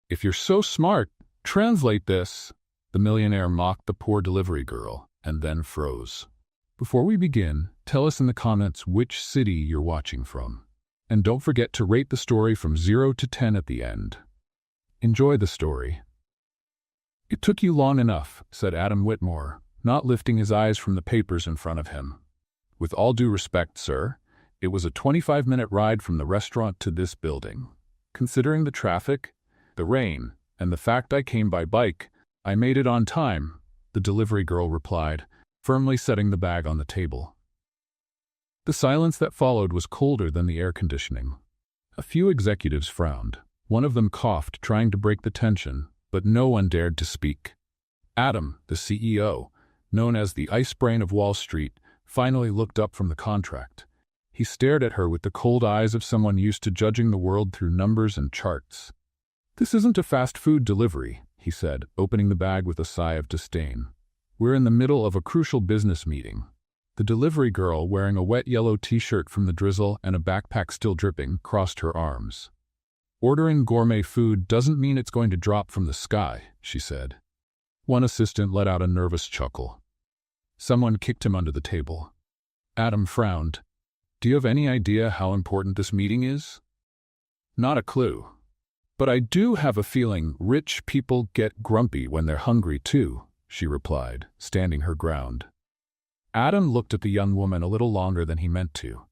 If you're so smart, translate this. The millionaire mocked the poor delivery girl, and then froze. Before we begin, tell us in the comments which city you're watching from. And don't forget to rate the story from 0 to 10 at the end. Enjoy the story. It took you long enough, said Adam Whitmore, not lifting his eyes from the papers in front of him. With all due respect, sir, it was a 25-minute ride from the restaurant to this building. Considering the traffic, the rain, and the fact I came by bike, I made it on time, the delivery girl replied, firmly setting the bag on the table. The silence that followed was colder than the air conditioning. A few executives frowned. One of them coughed, trying to break the tension, but no one dared to speak. Adam, the CEO, known as the ice brain of Wall Street, finally looked up from the contract. He stared at her with the cold eyes of someone used to judging the world through numbers and charts. "This isn't a fast food delivery," he said, opening the bag with a sigh of disdain. "We're in the middle of a crucial business meeting." The delivery girl, wearing a wet yellow t-shirt from the drizzle and a backpack still dripping, crossed her arms. "Ordering gourmet food doesn't mean it's going to drop from the sky," she said. One assistant let out a nervous chuckle. Someone kicked him under the table. Adam frowned. "Do you have any idea how important this meeting is?" "Not a clue. But I do have a feeling rich people get grumpy when they're hungry too," she replied, standing her ground. Adam looked at the young woman a little longer than he meant to.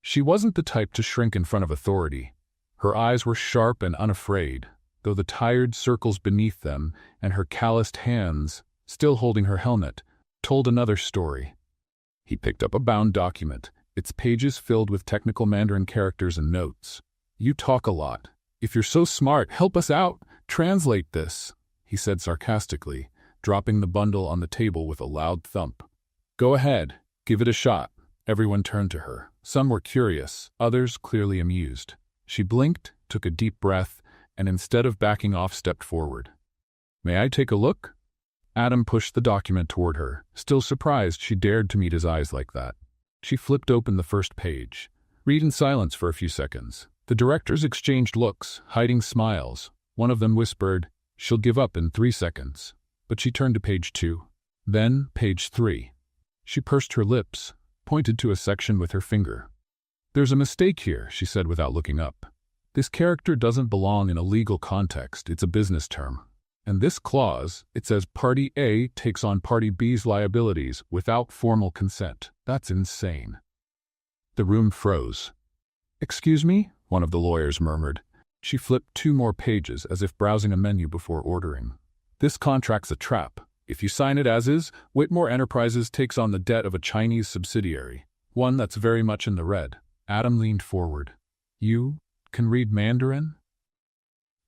She wasn't the type to shrink in front of authority. Her eyes were sharp and unafraid, though the tired circles beneath them and her calloused hands, still holding her helmet, told another story. He picked up a bound document, its pages filled with technical Mandarin characters and notes. "You talk a lot. If you're so smart, help us out. Translate this," he said sarcastically, dropping the bundle on the table with a loud thump. "Go ahead, give it a shot." Everyone turned to her. Some were curious, others clearly amused. She blinked, took a deep breath, and instead of backing off, stepped forward. "May I take a look?" Adam pushed the document toward her, still surprised she dared to meet his eyes like that. She flipped open the first page. Read in silence for a few seconds. The directors exchanged looks, hiding smiles. One of them whispered, "She'll give up in 3 seconds." But she turned to page 2. Then page 3. She pursed her lips, pointed to a section with her finger. "There's a mistake here," she said without looking up. "This character doesn't belong in a legal context, it's a business term. And this clause, it says Party A takes on Party B's liabilities without formal consent. That's insane." The room froze. "Excuse me?" one of the lawyers murmured. She flipped 2 more pages as if browsing a menu before ordering. "This contract's a trap. If you sign it as is, Whitmore Enterprises takes on the debt of a Chinese subsidiary, one that's very much in the red." Adam leaned forward. "You can read Mandarin?"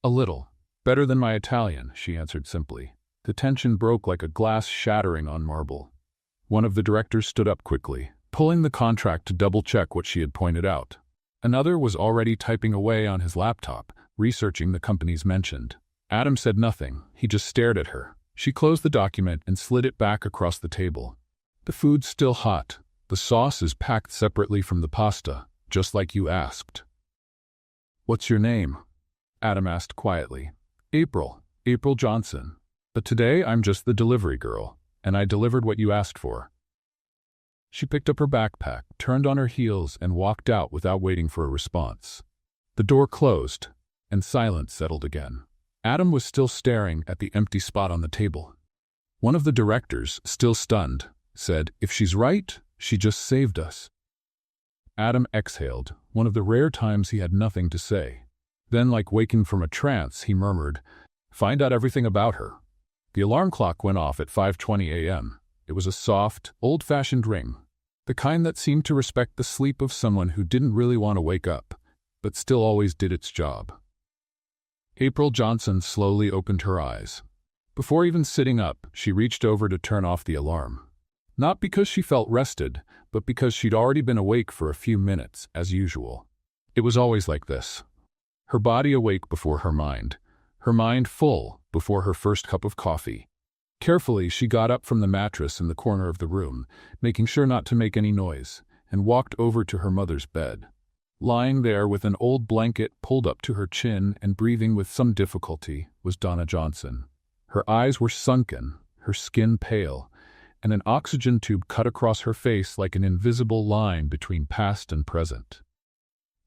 "A little. Better than my Italian," she answered simply. The tension broke like a glass shattering on marble. One of the directors stood up quickly, pulling the contract to double-check what she had pointed out. Another was already typing away on his laptop, researching the companies mentioned. Adam said nothing. He just stared at her. She closed the document and slid it back across the table. "The food's still hot. The sauce is packed separately from the pasta, just like you asked." "What's your name?" Adam asked quietly. April Johnson. But today I'm just the delivery girl, and I delivered what you asked for." She picked up her backpack, turned on her heels, and walked out without waiting for a response. The door closed, and silence settled again. Adam was still staring at the empty spot on the table. One of the directors, still stunned, said, "If she's right, she just saved us." Adam exhaled, one of the rare times he had nothing to say. Then, like waking from a trance, he murmured, "Find out everything about her." The alarm clock went off at 5:20 a.m. It was a soft, old-fashioned ring, the kind that seemed to respect the sleep of someone who didn't really want to wake up, but still always did its job. April Johnson slowly opened her eyes. Before even sitting up, she reached over to turn off the alarm. Not because she felt rested, but because she'd already been awake for a few minutes, as usual. It was always like this. Her body awake before her mind full before her first cup of coffee. Carefully, she got up from the mattress in the corner of the room, making sure not to make any noise, and walked over to her mother's bed. Lying there with an old blanket pulled up to her chin and breathing with some difficulty was Donna Johnson. Her eyes were sunken, her skin pale, and an oxygen tube cut across her face like an invisible line between past and present.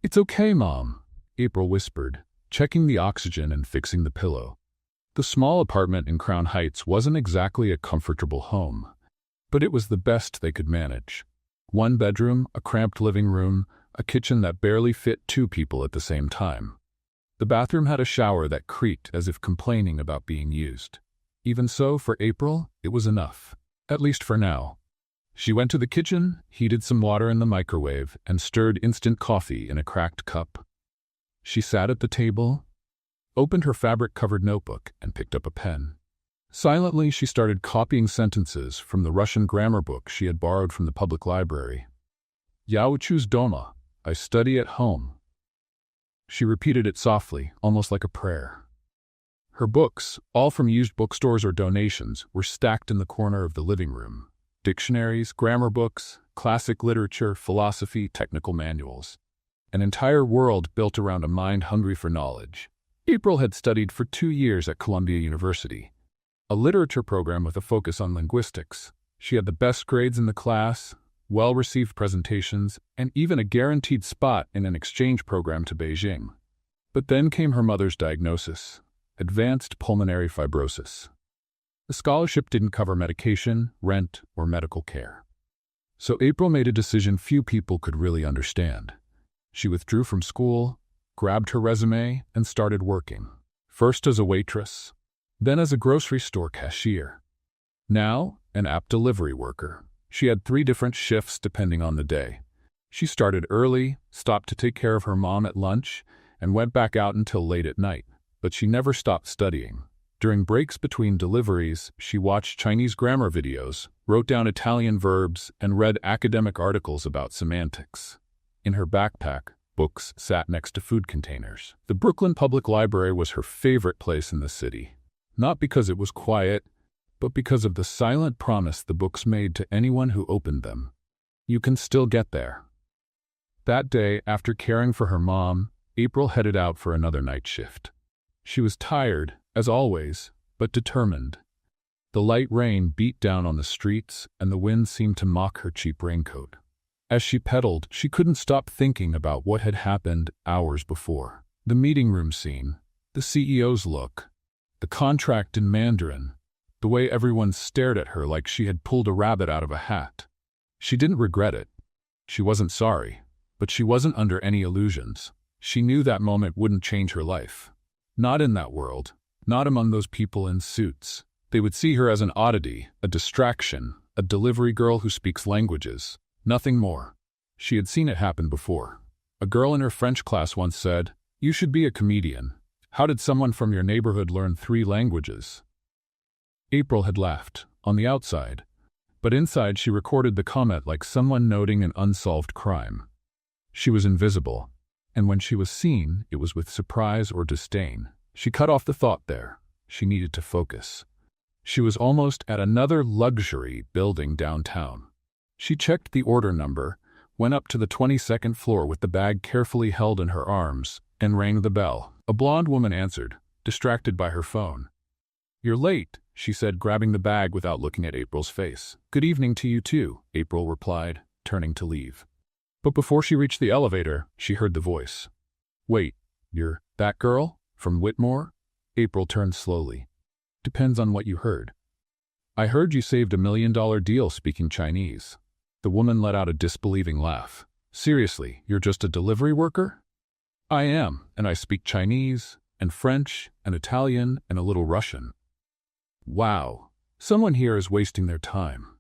"It's okay, Mom," April whispered, checking the oxygen and fixing the pillow. The small apartment in Crown Heights wasn't exactly a comfortable home, but it was the best they could manage. One bedroom, a cramped living room, a kitchen that barely fit two people at the same time. The bathroom had a shower that creaked as if complaining about being used. Even so, for April, it was enough, at least for now. She went to the kitchen, heated some water in the microwave, and stirred instant coffee in a cracked cup. She sat at the table, opened her fabric-covered notebook, and picked up a pen. Silently, she started copying sentences from the Russian grammar book she had borrowed from the public library. "Я учусь дома. I study at home." She repeated it softly, almost like a prayer. Her books, all from used bookstores or donations, were stacked in the corner of the living room. Dictionaries, grammar books, classic literature, philosophy, technical manuals. An entire world built around a mind hungry for knowledge. April had studied for 2 years at Columbia University, a literature program with a focus on linguistics. She had the best grades in the class, well-received presentations, and even a guaranteed spot in an exchange program to Beijing. But then came her mother's diagnosis: advanced pulmonary fibrosis. The scholarship didn't cover medication, rent, or medical care. So April made a decision few people could really understand. She withdrew from school, grabbed her resume, and started working. First as a waitress, then as a grocery store cashier. Now, an app delivery worker. She had 3 different shifts depending on the day. She started early, stopped to take care of her mom at lunch, and went back out until late at night. But she never stopped studying. During breaks between deliveries, she watched Chinese grammar videos, wrote down Italian verbs, and read academic articles about semantics. In her backpack, books sat next to food containers. The Brooklyn Public Library was her favorite place in the city. Not because it was quiet, but because of the silent promise the books made to anyone who opened them. You can still get there. That day, after caring for her mom, April headed out for another night shift. She was tired, as always, but determined. The light rain beat down on the streets, and the wind seemed to mock her cheap raincoat. As she pedaled, she couldn't stop thinking about what had happened hours before. The meeting room scene, the CEO's look, the contract in Mandarin, the way everyone stared at her like she had pulled a rabbit out of a hat. She didn't regret it. She wasn't sorry, but she wasn't under any illusions. She knew that moment wouldn't change her life. Not in that world, not among those people in suits. They would see her as an oddity, a distraction, a delivery girl who speaks languages. Nothing more. She had seen it happen before. A girl in her French class once said, "You should be a comedian. How did someone from your neighborhood learn 3 languages?" April had laughed, on the outside, but inside she recorded the comment like someone noting an unsolved crime. She was invisible, and when she was seen, it was with surprise or disdain. She cut off the thought there. She needed to focus. She was almost at another luxury building downtown. She checked the order number, went up to the 22nd floor with the bag carefully held in her arms, and rang the bell. A blonde woman answered, distracted by her phone. "You're late," she said, grabbing the bag without looking at April's face. "Good evening to you too," April replied, turning to leave. But before she reached the elevator, she heard the voice. "Wait, you're that girl? From Whitmore?" April turned slowly. "Depends on what you heard." "I heard you saved $1 million deal speaking Chinese." The woman let out a disbelieving laugh. "Seriously, you're just a delivery worker?" "I am, and I speak Chinese, and French, and Italian, and a little Russian." "Wow, someone here is wasting their time."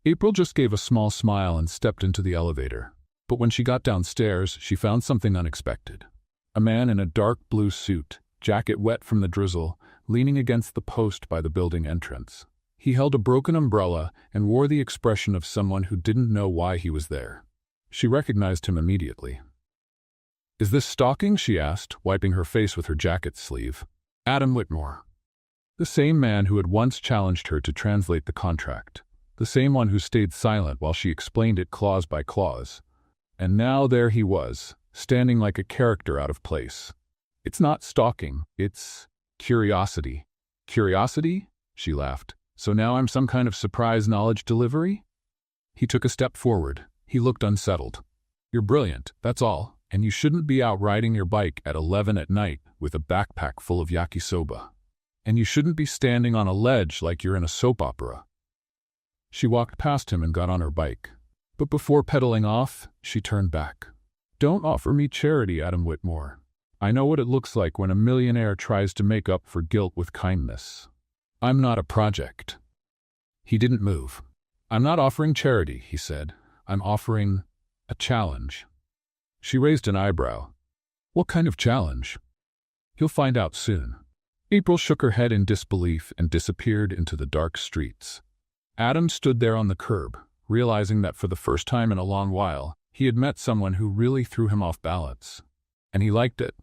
April just gave a small smile and stepped into the elevator. But when she got downstairs, she found something unexpected. A man in a dark blue suit, jacket wet from the drizzle, leaning against the post by the building entrance. He held a broken umbrella and wore the expression of someone who didn't know why he was there. She recognized him immediately. "Is this stalking?" she asked, wiping her face with her jacket sleeve. "Adam Whitmore." The same man who had once challenged her to translate the contract. The same one who stayed silent while she explained it clause by clause. And now there he was, standing like a character out of place. It's not stalking, it's curiosity. Curiosity? She laughed. So now I'm some kind of surprise knowledge delivery? He took a step forward. He looked unsettled. You're brilliant, that's all, and you shouldn't be out riding your bike at 11 at night with a backpack full of yakisoba. And you shouldn't be standing on a ledge like you're in a soap opera. She walked past him and got on her bike. But before pedaling off, she turned back. Don't offer me charity, Adam Whitmore. I know what it looks like when a millionaire tries to make up for guilt with kindness. I'm not a project. He didn't move. I'm not offering charity, he said. I'm offering a challenge. She raised an eyebrow. What kind of challenge? You'll find out soon. April shook her head in disbelief and disappeared into the dark streets. Adam stood there on the curb, realizing that for the first time in a long while, he had met someone who really threw him off balance. And he liked it.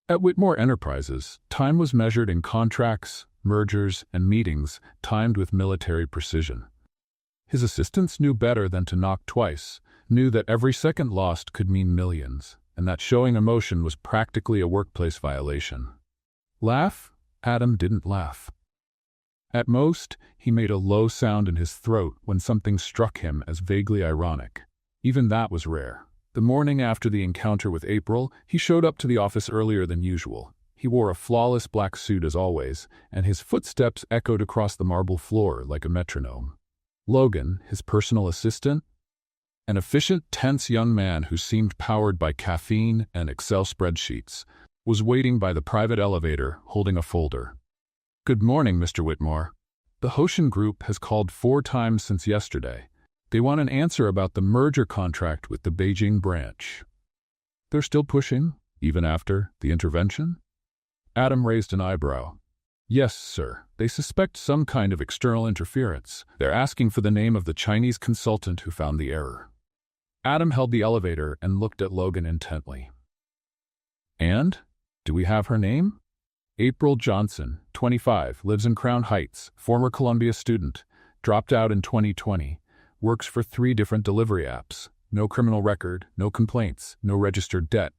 At Whitmore Enterprises, time was measured in contracts, mergers, and meetings timed with military precision. His assistants knew better than to knock twice, knew that every second lost could mean millions, and that showing emotion was practically a workplace violation. Laugh? Adam didn't laugh. At most, he made a low sound in his throat when something struck him as vaguely ironic. Even that was rare. The morning after the encounter with April, he showed up to the office earlier than usual. He wore a flawless black suit as always, and his footsteps echoed across the marble floor like a metronome. Logan, his personal assistant, an efficient, tense young man who seemed powered by caffeine and Excel spreadsheets, was waiting by the private elevator holding a folder. Good morning, Mr. Whitmore. The Hoshin Group has called 4 times since yesterday. They want an answer about the merger contract with the Beijing branch. They're still pushing, even after the intervention? Adam raised an eyebrow. Yes, sir. They suspect some kind of external interference. They're asking for the name of the Chinese consultant who found the error. Adam held the elevator and looked at Logan intently. And? Do we have her name? April Johnson, 25, lives in Crown Heights, former Columbia student, dropped out in 2020, works for 3 different delivery apps. No criminal record, no complaints, no registered debt.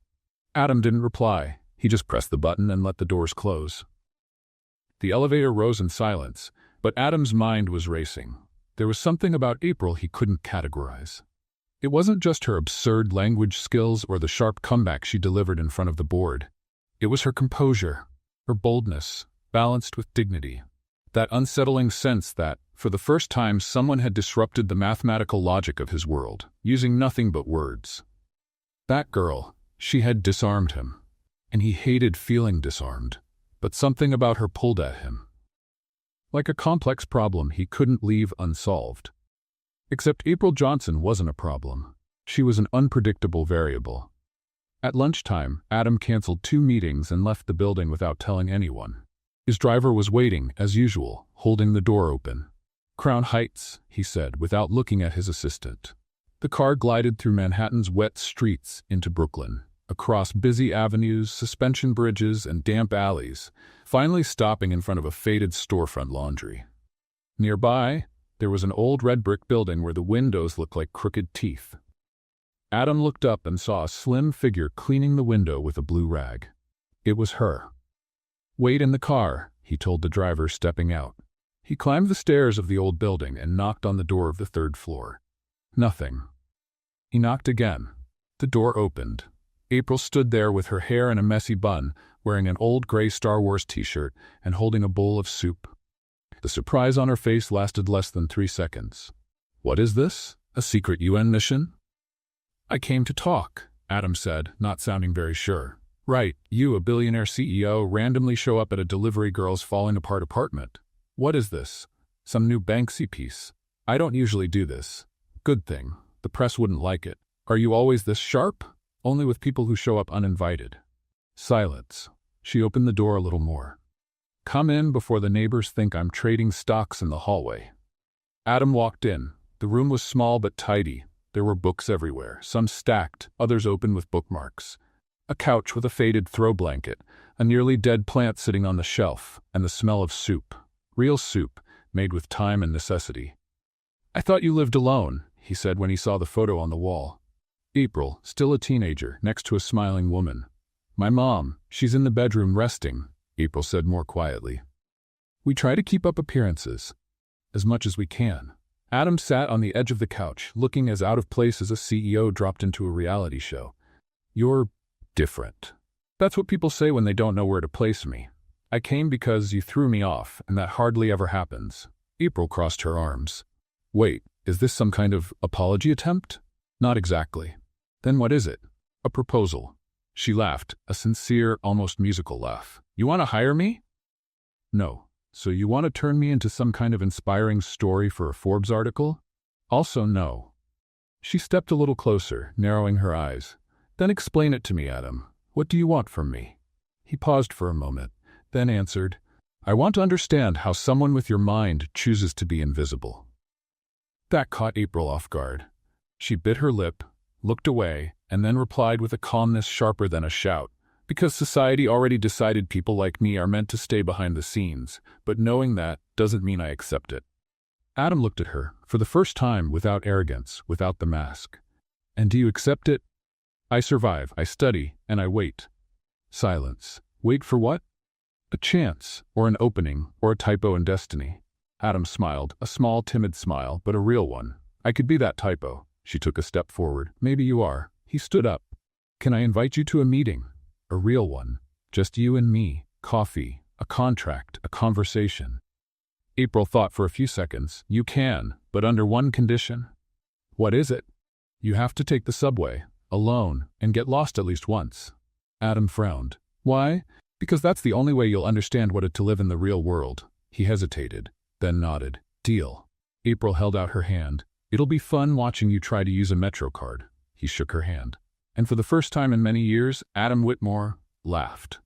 Adam didn't reply. He just pressed the button and let the doors close. The elevator rose in silence, but Adam's mind was racing. There was something about April he couldn't categorize. It wasn't just her absurd language skills or the sharp comeback she delivered in front of the board. It was her composure, her boldness, balanced with dignity. That unsettling sense that, for the first time, someone had disrupted the mathematical logic of his world, using nothing but words. That girl, she had disarmed him. And he hated feeling disarmed. But something about her pulled at him. Like a complex problem he couldn't leave unsolved. Except April Johnson wasn't a problem. She was an unpredictable variable. At lunchtime, Adam canceled 2 meetings and left the building without telling anyone. His driver was waiting, as usual, holding the door open. Crown Heights, he said, without looking at his assistant. The car glided through Manhattan's wet streets into Brooklyn, across busy avenues, suspension bridges, and damp alleys, finally stopping in front of a faded storefront laundry. Nearby, there was an old red brick building where the windows looked like crooked teeth. Adam looked up and saw a slim figure cleaning the window with a blue rag. It was her. Wait in the car, he told the driver, stepping out. He climbed the stairs of the old building and knocked on the door of the 3rd floor. Nothing. He knocked again. The door opened. April stood there with her hair in a messy bun, wearing an old gray Star Wars t-shirt and holding a bowl of soup. The surprise on her face lasted less than 3 seconds. What is this? A secret UN mission? I came to talk, Adam said, not sounding very sure. Right, you, a billionaire CEO, randomly show up at a delivery girl's falling apart apartment. What is this? Some new Banksy piece? I don't usually do this. Good thing. The press wouldn't like it. Are you always this sharp? Only with people who show up uninvited. Silence. She opened the door a little more. Come in before the neighbors think I'm trading stocks in the hallway. Adam walked in. The room was small but tidy. There were books everywhere, some stacked, others open with bookmarks. A couch with a faded throw blanket, a nearly dead plant sitting on the shelf, and the smell of soup. Real soup, made with time and necessity. I thought you lived alone, he said when he saw the photo on the wall. April, still a teenager, next to a smiling woman. My mom, she's in the bedroom resting, April said more quietly. We try to keep up appearances, as much as we can. Adam sat on the edge of the couch, looking as out of place as a CEO dropped into a reality show. You're different. That's what people say when they don't know where to place me. I came because you threw me off, and that hardly ever happens. April crossed her arms. Wait, is this some kind of apology attempt? Not exactly. Then what is it? A proposal. She laughed, a sincere, almost musical laugh. You want to hire me? No. So you want to turn me into some kind of inspiring story for a Forbes article? Also no. She stepped a little closer, narrowing her eyes. Then explain it to me, Adam. What do you want from me? He paused for a moment, then answered, I want to understand how someone with your mind chooses to be invisible. That caught April off guard. She bit her lip, looked away, and then replied with a calmness sharper than a shout. Because society already decided people like me are meant to stay behind the scenes, but knowing that doesn't mean I accept it. Adam looked at her, for the first time without arrogance, without the mask. And do you accept it? I survive, I study, and I wait. Silence. Wait for what? A chance, or an opening, or a typo in destiny. Adam smiled, a small, timid smile, but a real one. I could be that typo. She took a step forward. Maybe you are. He stood up. Can I invite you to a meeting? A real one. Just you and me. Coffee. A contract. A conversation. April thought for a few seconds. You can, but under one condition. What is it? You have to take the subway, alone, and get lost at least once. Adam frowned. Why? Because that's the only way you'll understand what it's to live in the real world. He hesitated, then nodded. Deal. April held out her hand. It'll be fun watching you try to use a Metro card. He shook her hand. And for the first time in many years, Adam Whitmore laughed.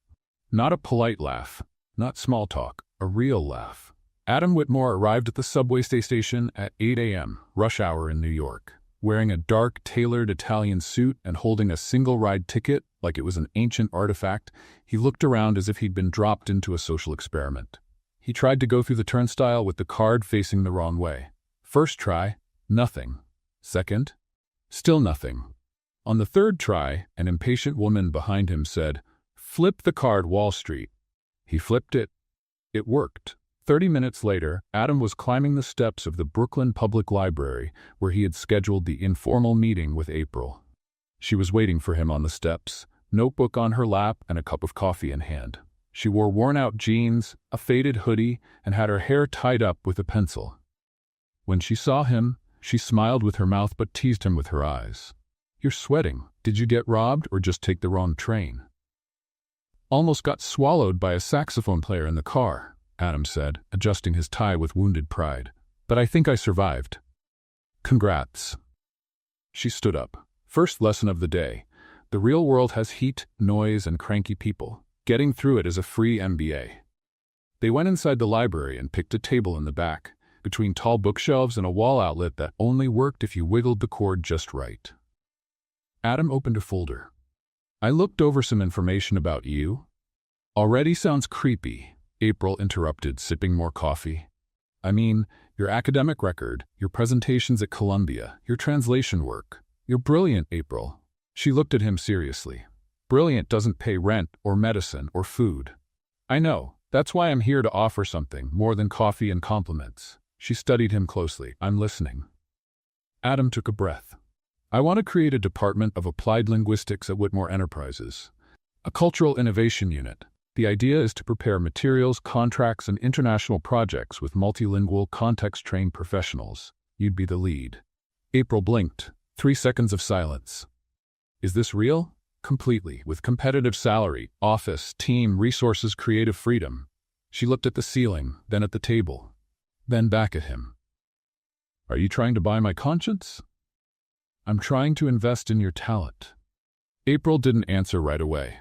Not a polite laugh, not small talk, a real laugh. Adam Whitmore arrived at the subway station at 8 a.m., rush hour in New York, wearing a dark, tailored Italian suit and holding a single-ride ticket like it was an ancient artifact. He looked around as if he'd been dropped into a social experiment. He tried to go through the turnstile with the card facing the wrong way. First try, nothing. Second, still nothing. On the third try, an impatient woman behind him said, "Flip the card, Wall Street." He flipped it. It worked. 30 minutes later, Adam was climbing the steps of the Brooklyn Public Library, where he had scheduled the informal meeting with April. She was waiting for him on the steps, notebook on her lap and a cup of coffee in hand. She wore worn-out jeans, a faded hoodie, and had her hair tied up with a pencil. When she saw him, she smiled with her mouth but teased him with her eyes. You're sweating. Did you get robbed or just take the wrong train? Almost got swallowed by a saxophone player in the car, Adam said, adjusting his tie with wounded pride. But I think I survived. Congrats. She stood up. First lesson of the day. The real world has heat, noise, and cranky people. Getting through it is a free MBA. They went inside the library and picked a table in the back, between tall bookshelves and a wall outlet that only worked if you wiggled the cord just right. Adam opened a folder. I looked over some information about you. Already sounds creepy, April interrupted, sipping more coffee. I mean, your academic record, your presentations at Columbia, your translation work. You're brilliant, April. She looked at him seriously. Brilliant doesn't pay rent or medicine or food. I know. That's why I'm here to offer something more than coffee and compliments. She studied him closely. I'm listening. Adam took a breath. I want to create a department of applied linguistics at Whitmore Enterprises, a cultural innovation unit. The idea is to prepare materials, contracts, and international projects with multilingual, context-trained professionals. You'd be the lead. April blinked. 3 seconds of silence. Is this real? Completely, with competitive salary, office, team, resources, creative freedom. She looked at the ceiling, then at the table, then back at him. Are you trying to buy my conscience? I'm trying to invest in your talent. April didn't answer right away.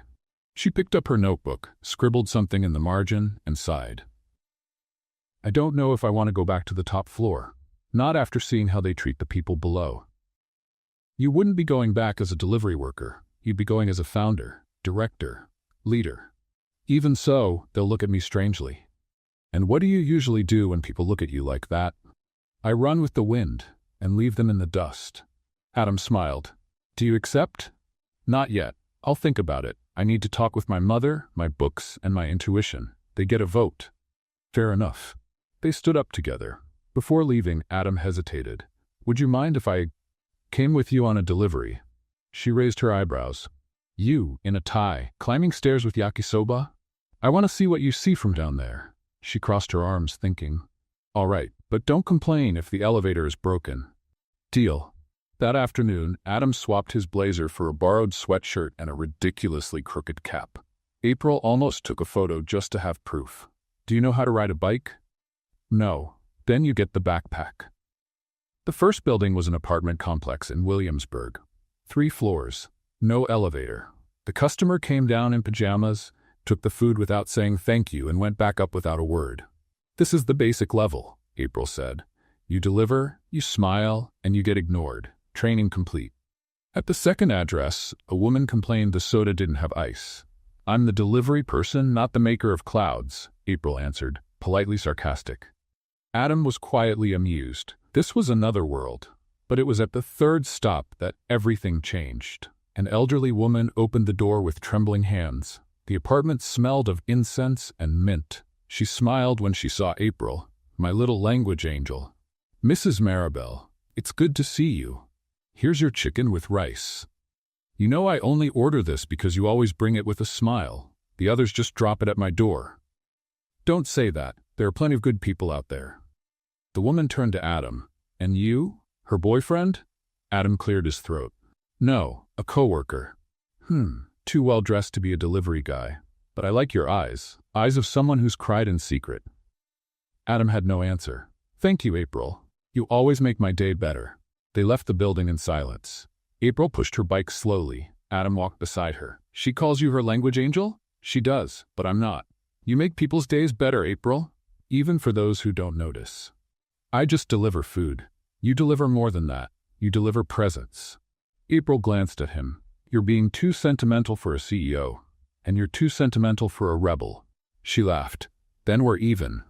She picked up her notebook, scribbled something in the margin, and sighed. I don't know if I want to go back to the top floor, not after seeing how they treat the people below. You wouldn't be going back as a delivery worker. You'd be going as a founder, director, leader. Even so, they'll look at me strangely. And what do you usually do when people look at you like that? I run with the wind and leave them in the dust. Adam smiled. Do you accept? Not yet. I'll think about it. I need to talk with my mother, my books, and my intuition. They get a vote. Fair enough. They stood up together. Before leaving, Adam hesitated. Would you mind if I came with you on a delivery? She raised her eyebrows. You, in a tie, climbing stairs with yakisoba? I want to see what you see from down there. She crossed her arms, thinking. All right, but don't complain if the elevator is broken. Deal. That afternoon, Adam swapped his blazer for a borrowed sweatshirt and a ridiculously crooked cap. April almost took a photo just to have proof. Do you know how to ride a bike? No. Then you get the backpack. The first building was an apartment complex in Williamsburg. 3 floors. No elevator. The customer came down in pajamas, took the food without saying thank you, and went back up without a word. This is the basic level, April said. You deliver, you smile, and you get ignored. Training complete. At the second address, a woman complained the soda didn't have ice. I'm the delivery person, not the maker of clouds, April answered, politely sarcastic. Adam was quietly amused. This was another world. But it was at the third stop that everything changed. An elderly woman opened the door with trembling hands. The apartment smelled of incense and mint. She smiled when she saw April, my little language angel. Mrs. Maribel, it's good to see you. Here's your chicken with rice. You know I only order this because you always bring it with a smile. The others just drop it at my door. Don't say that. There are plenty of good people out there. The woman turned to Adam. And you? Her boyfriend? Adam cleared his throat. No, a coworker. Too well dressed to be a delivery guy. But I like your eyes. Eyes of someone who's cried in secret. Adam had no answer. Thank you, April. You always make my day better. They left the building in silence. April pushed her bike slowly. Adam walked beside her. She calls you her language angel? She does, but I'm not. You make people's days better, April. Even for those who don't notice. I just deliver food. You deliver more than that. You deliver presents. April glanced at him. You're being too sentimental for a CEO. And you're too sentimental for a rebel. She laughed. Then we're even.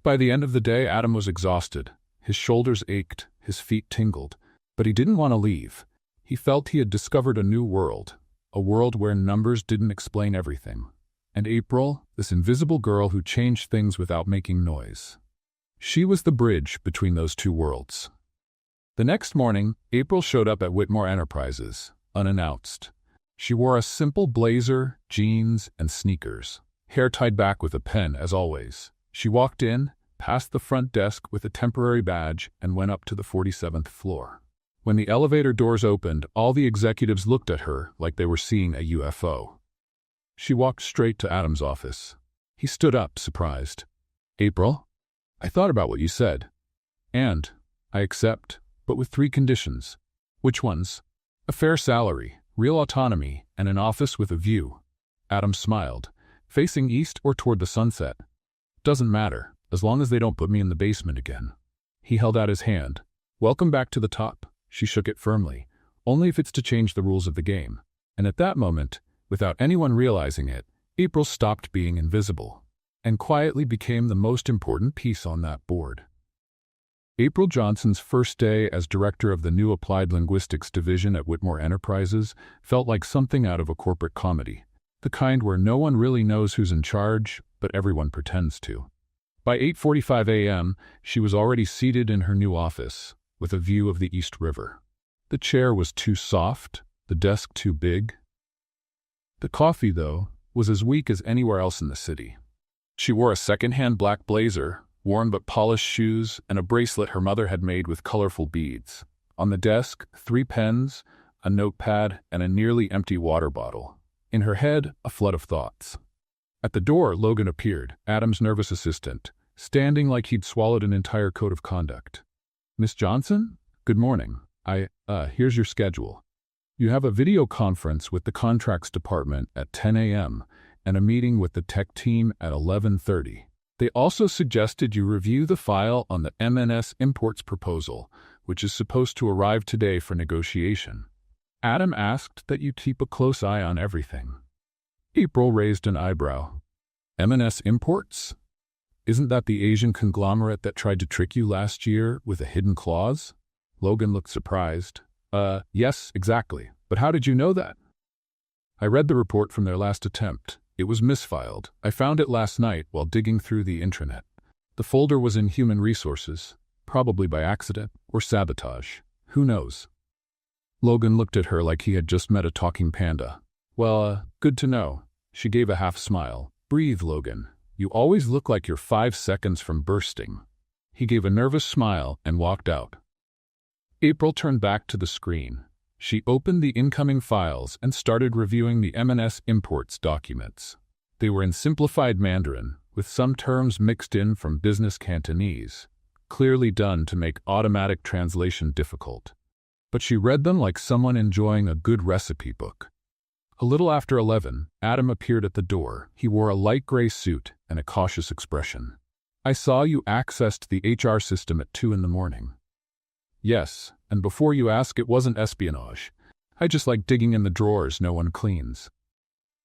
By the end of the day, Adam was exhausted. His shoulders ached, his feet tingled. But he didn't want to leave. He felt he had discovered a new world. A world where numbers didn't explain everything. And April, this invisible girl who changed things without making noise. She was the bridge between those two worlds. The next morning, April showed up at Whitmore Enterprises, unannounced. She wore a simple blazer, jeans, and sneakers, hair tied back with a pen as always. She walked in, past the front desk with a temporary badge, and went up to the 47th floor. When the elevator doors opened, all the executives looked at her like they were seeing a UFO. She walked straight to Adam's office. He stood up, surprised. April? I thought about what you said. And I accept, but with 3 conditions. Which ones? A fair salary, real autonomy, and an office with a view. Adam smiled. Facing east or toward the sunset. Doesn't matter, as long as they don't put me in the basement again. He held out his hand. Welcome back to the top. She shook it firmly. Only if it's to change the rules of the game. And at that moment, without anyone realizing it, April stopped being invisible. And quietly became the most important piece on that board. April Johnson's first day as director of the new Applied Linguistics Division at Whitmore Enterprises felt like something out of a corporate comedy, the kind where no one really knows who's in charge, but everyone pretends to. By 8:45 a.m., she was already seated in her new office, with a view of the East River. The chair was too soft, the desk too big. The coffee, though, was as weak as anywhere else in the city. She wore a second-hand black blazer, worn but polished shoes, and a bracelet her mother had made with colorful beads. On the desk, 3 pens, a notepad, and a nearly empty water bottle. In her head, a flood of thoughts. At the door, Logan appeared, Adam's nervous assistant, standing like he'd swallowed an entire code of conduct. Miss Johnson? Good morning. Here's your schedule. You have a video conference with the contracts department at 10 a.m., and a meeting with the tech team at 11:30. They also suggested you review the file on the M&S imports proposal, which is supposed to arrive today for negotiation. Adam asked that you keep a close eye on everything. April raised an eyebrow. M&S imports? Isn't that the Asian conglomerate that tried to trick you last year with a hidden clause? Logan looked surprised. Yes, exactly. But how did you know that? I read the report from their last attempt. It was misfiled. I found it last night while digging through the intranet. The folder was in human resources, probably by accident or sabotage. Who knows? Logan looked at her like he had just met a talking panda. Well, good to know. She gave a half smile. Breathe, Logan. You always look like you're 5 seconds from bursting. He gave a nervous smile and walked out. April turned back to the screen. She opened the incoming files and started reviewing the M&S imports documents. They were in simplified Mandarin, with some terms mixed in from business Cantonese, clearly done to make automatic translation difficult. But she read them like someone enjoying a good recipe book. A little after 11, Adam appeared at the door. He wore a light gray suit and a cautious expression. I saw you accessed the HR system at 2 in the morning. Yes, and before you ask, it wasn't espionage. I just like digging in the drawers no one cleans.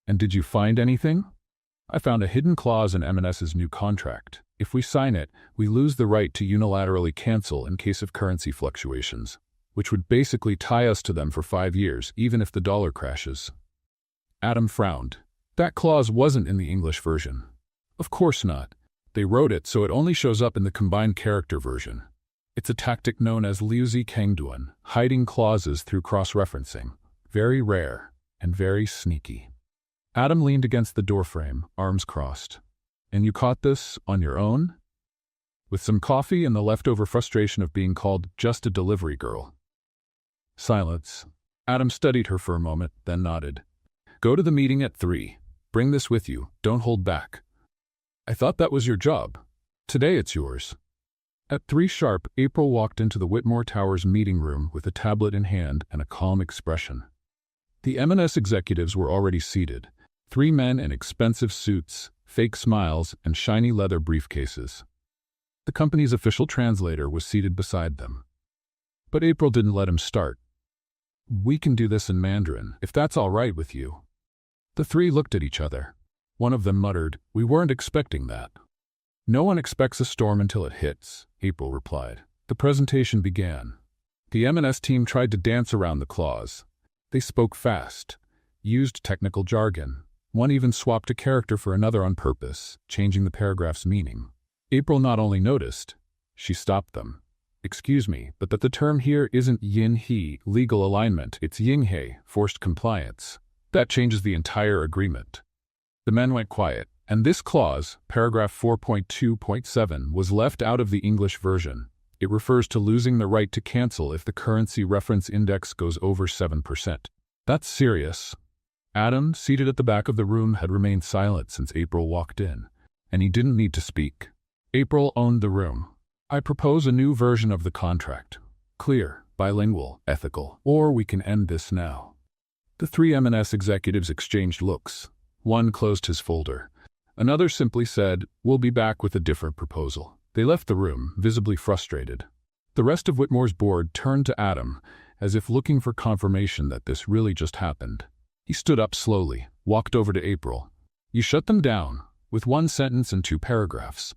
And did you find anything? I found a hidden clause in M&S's new contract. If we sign it, we lose the right to unilaterally cancel in case of currency fluctuations, which would basically tie us to them for 5 years, even if the dollar crashes. Adam frowned. That clause wasn't in the English version. Of course not. They wrote it so it only shows up in the combined character version. It's a tactic known as liuzi kangduan, hiding clauses through cross-referencing. Very rare and very sneaky. Adam leaned against the doorframe, arms crossed. And you caught this on your own? With some coffee and the leftover frustration of being called just a delivery girl. Silence. Adam studied her for a moment, then nodded. Go to the meeting at 3. Bring this with you. Don't hold back. I thought that was your job. Today it's yours. At 3 sharp, April walked into the Whitmore Towers meeting room with a tablet in hand and a calm expression. The M&S executives were already seated. 3 men in expensive suits, fake smiles, and shiny leather briefcases. The company's official translator was seated beside them. But April didn't let him start. We can do this in Mandarin, if that's all right with you. The 3 looked at each other. One of them muttered, We weren't expecting that. No one expects a storm until it hits, April replied. The presentation began. The M&S team tried to dance around the clause. They spoke fast, used technical jargon. One even swapped a character for another on purpose, changing the paragraph's meaning. April not only noticed, she stopped them. Excuse me, but that the term here isn't yin-he, legal alignment, it's ying-he, forced compliance. That changes the entire agreement. The men went quiet. And this clause, paragraph 4.2.7, was left out of the English version. It refers to losing the right to cancel if the currency reference index goes over 7%. That's serious. Adam, seated at the back of the room, had remained silent since April walked in, and he didn't need to speak. April owned the room. I propose a new version of the contract. Clear, bilingual, ethical, or we can end this now. The 3 M&S executives exchanged looks. One closed his folder. Another simply said, We'll be back with a different proposal. They left the room, visibly frustrated. The rest of Whitmore's board turned to Adam, as if looking for confirmation that this really just happened. He stood up slowly, walked over to April. You shut them down, with 1 sentence and 2 paragraphs.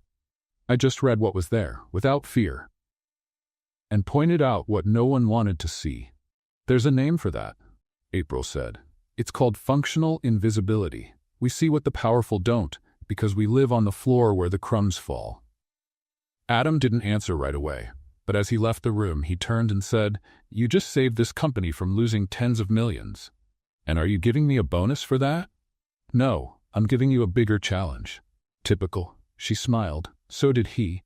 I just read what was there, without fear. And pointed out what no one wanted to see. There's a name for that, April said. It's called functional invisibility. We see what the powerful don't, because we live on the floor where the crumbs fall. Adam didn't answer right away, but as he left the room, he turned and said, You just saved this company from losing tens of millions. And are you giving me a bonus for that? No, I'm giving you a bigger challenge. Typical. She smiled. So did he.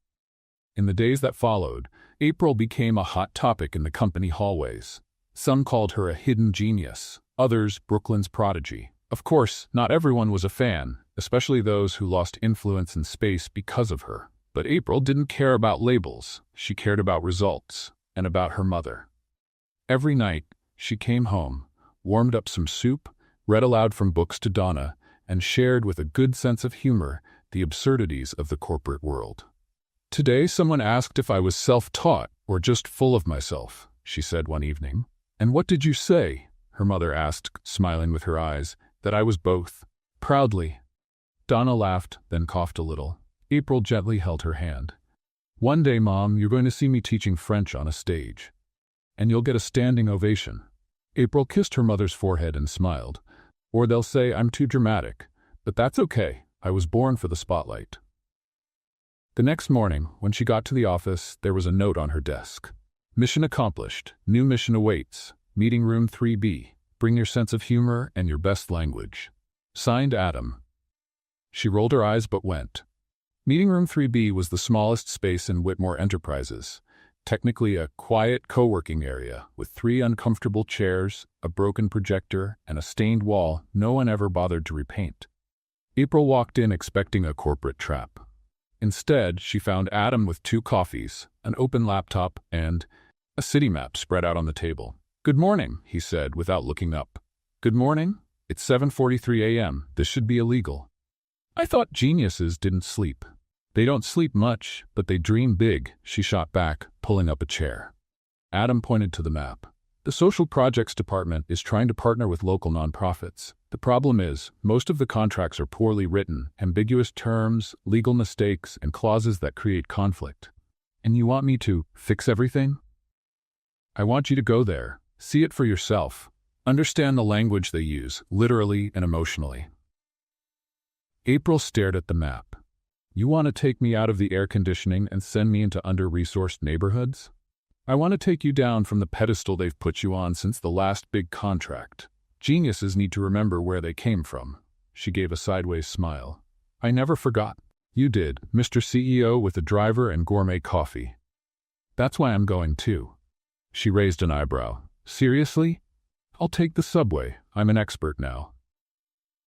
In the days that followed, April became a hot topic in the company hallways. Some called her a hidden genius, others Brooklyn's prodigy. Of course, not everyone was a fan, especially those who lost influence in space because of her. But April didn't care about labels. She cared about results, and about her mother. Every night, she came home, warmed up some soup, read aloud from books to Donna, and shared with a good sense of humor the absurdities of the corporate world. Today, someone asked if I was self-taught or just full of myself, she said one evening. And what did you say? Her mother asked, smiling with her eyes. That I was both. Proudly. Donna laughed, then coughed a little. April gently held her hand. One day, Mom, you're going to see me teaching French on a stage. and you'll get a standing ovation." April kissed her mother's forehead and smiled. "Or they'll say I'm too dramatic, but that's okay. I was born for the spotlight." The next morning, when she got to the office, there was a note on her desk. "Mission accomplished. New mission awaits. Meeting room 3B. Bring your sense of humor and your best language. Signed, Adam." She rolled her eyes but went. Meeting room 3B was the smallest space in Whitmore Enterprises. Technically a quiet co-working area with 3 uncomfortable chairs, a broken projector, and a stained wall no one ever bothered to repaint. April walked in expecting a corporate trap. Instead, she found Adam with 2 coffees, an open laptop, and a city map spread out on the table. "Good morning," he said without looking up. "Good morning? It's 7:43 a.m. This should be illegal." "I thought geniuses didn't sleep." "They don't sleep much, but they dream big," she shot back, pulling up a chair. Adam pointed to the map. "The Social Projects Department is trying to partner with local nonprofits. The problem is, most of the contracts are poorly written, ambiguous terms, legal mistakes, and clauses that create conflict. And you want me to fix everything? I want you to go there, see it for yourself, understand the language they use, literally and emotionally." April stared at the map. "You want to take me out of the air conditioning and send me into under-resourced neighborhoods? I want to take you down from the pedestal they've put you on since the last big contract. Geniuses need to remember where they came from." She gave a sideways smile. "I never forgot." "You did, Mr. CEO with a driver and gourmet coffee. That's why I'm going too." She raised an eyebrow. "Seriously? I'll take the subway. I'm an expert now."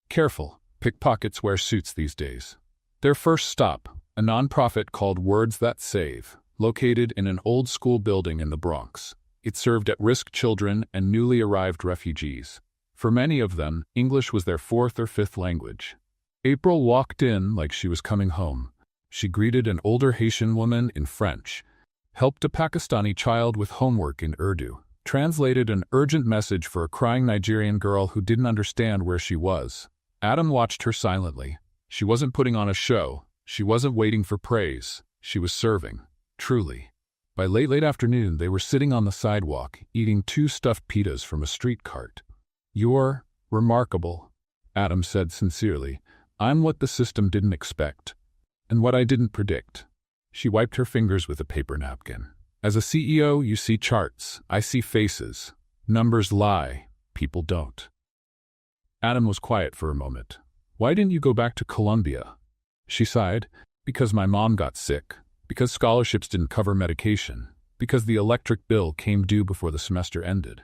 "Careful. Pickpockets wear suits these days." Their first stop, a nonprofit called Words That Save, located in an old-school building in the Bronx. It served at-risk children and newly arrived refugees. For many of them, English was their 4th or 5th language. April walked in like she was coming home. She greeted an older Haitian woman in French, helped a Pakistani child with homework in Urdu, translated an urgent message for a crying Nigerian girl who didn't understand where she was. Adam watched her silently. She wasn't putting on a show. She wasn't waiting for praise. She was serving. Truly. By late afternoon, they were sitting on the sidewalk, eating 2 stuffed pitas from a street cart. "You're remarkable," Adam said sincerely. "I'm what the system didn't expect, and what I didn't predict." She wiped her fingers with a paper napkin. "As a CEO, you see charts. I see faces. Numbers lie. People don't." Adam was quiet for a moment. "Why didn't you go back to Columbia?" She sighed. "Because my mom got sick. Because scholarships didn't cover medication. Because the electric bill came due before the semester ended."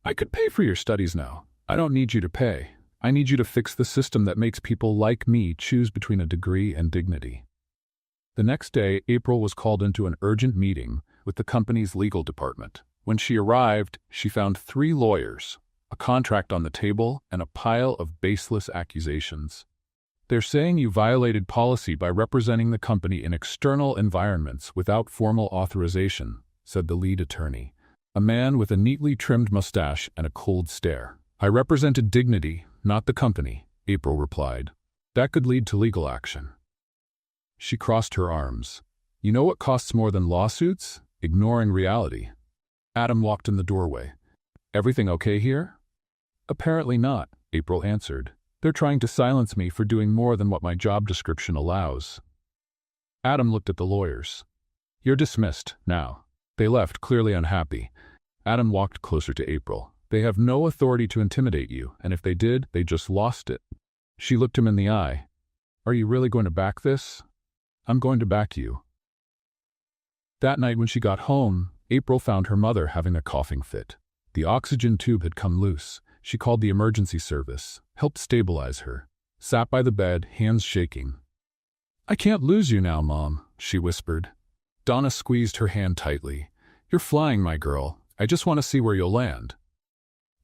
"I could pay for your studies now. I don't need you to pay. I need you to fix the system that makes people like me choose between a degree and dignity." The next day, April was called into an urgent meeting with the company's legal department. When she arrived, she found 3 lawyers, a contract on the table, and a pile of baseless accusations. "They're saying you violated policy by representing the company in external environments without formal authorization," said the lead attorney, a man with a neatly trimmed mustache and a cold stare. "I represented dignity, not the company," April replied. "That could lead to legal action." She crossed her arms. "You know what costs more than lawsuits? Ignoring reality." Adam walked in the doorway. "Everything okay here?" "Apparently not," April answered. "They're trying to silence me for doing more than what my job description allows." Adam looked at the lawyers. "You're dismissed, now." They left, clearly unhappy. Adam walked closer to April. "They have no authority to intimidate you, and if they did, they just lost it." She looked him in the eye. "Are you really going to back this?" "I'm going to back you." That night when she got home, April found her mother having a coughing fit. The oxygen tube had come loose. She called the emergency service, helped stabilize her, sat by the bed, hands shaking. "I can't lose you now, Mom," she whispered. Donna squeezed her hand tightly. "You're flying, my girl. I just want to see where you'll land."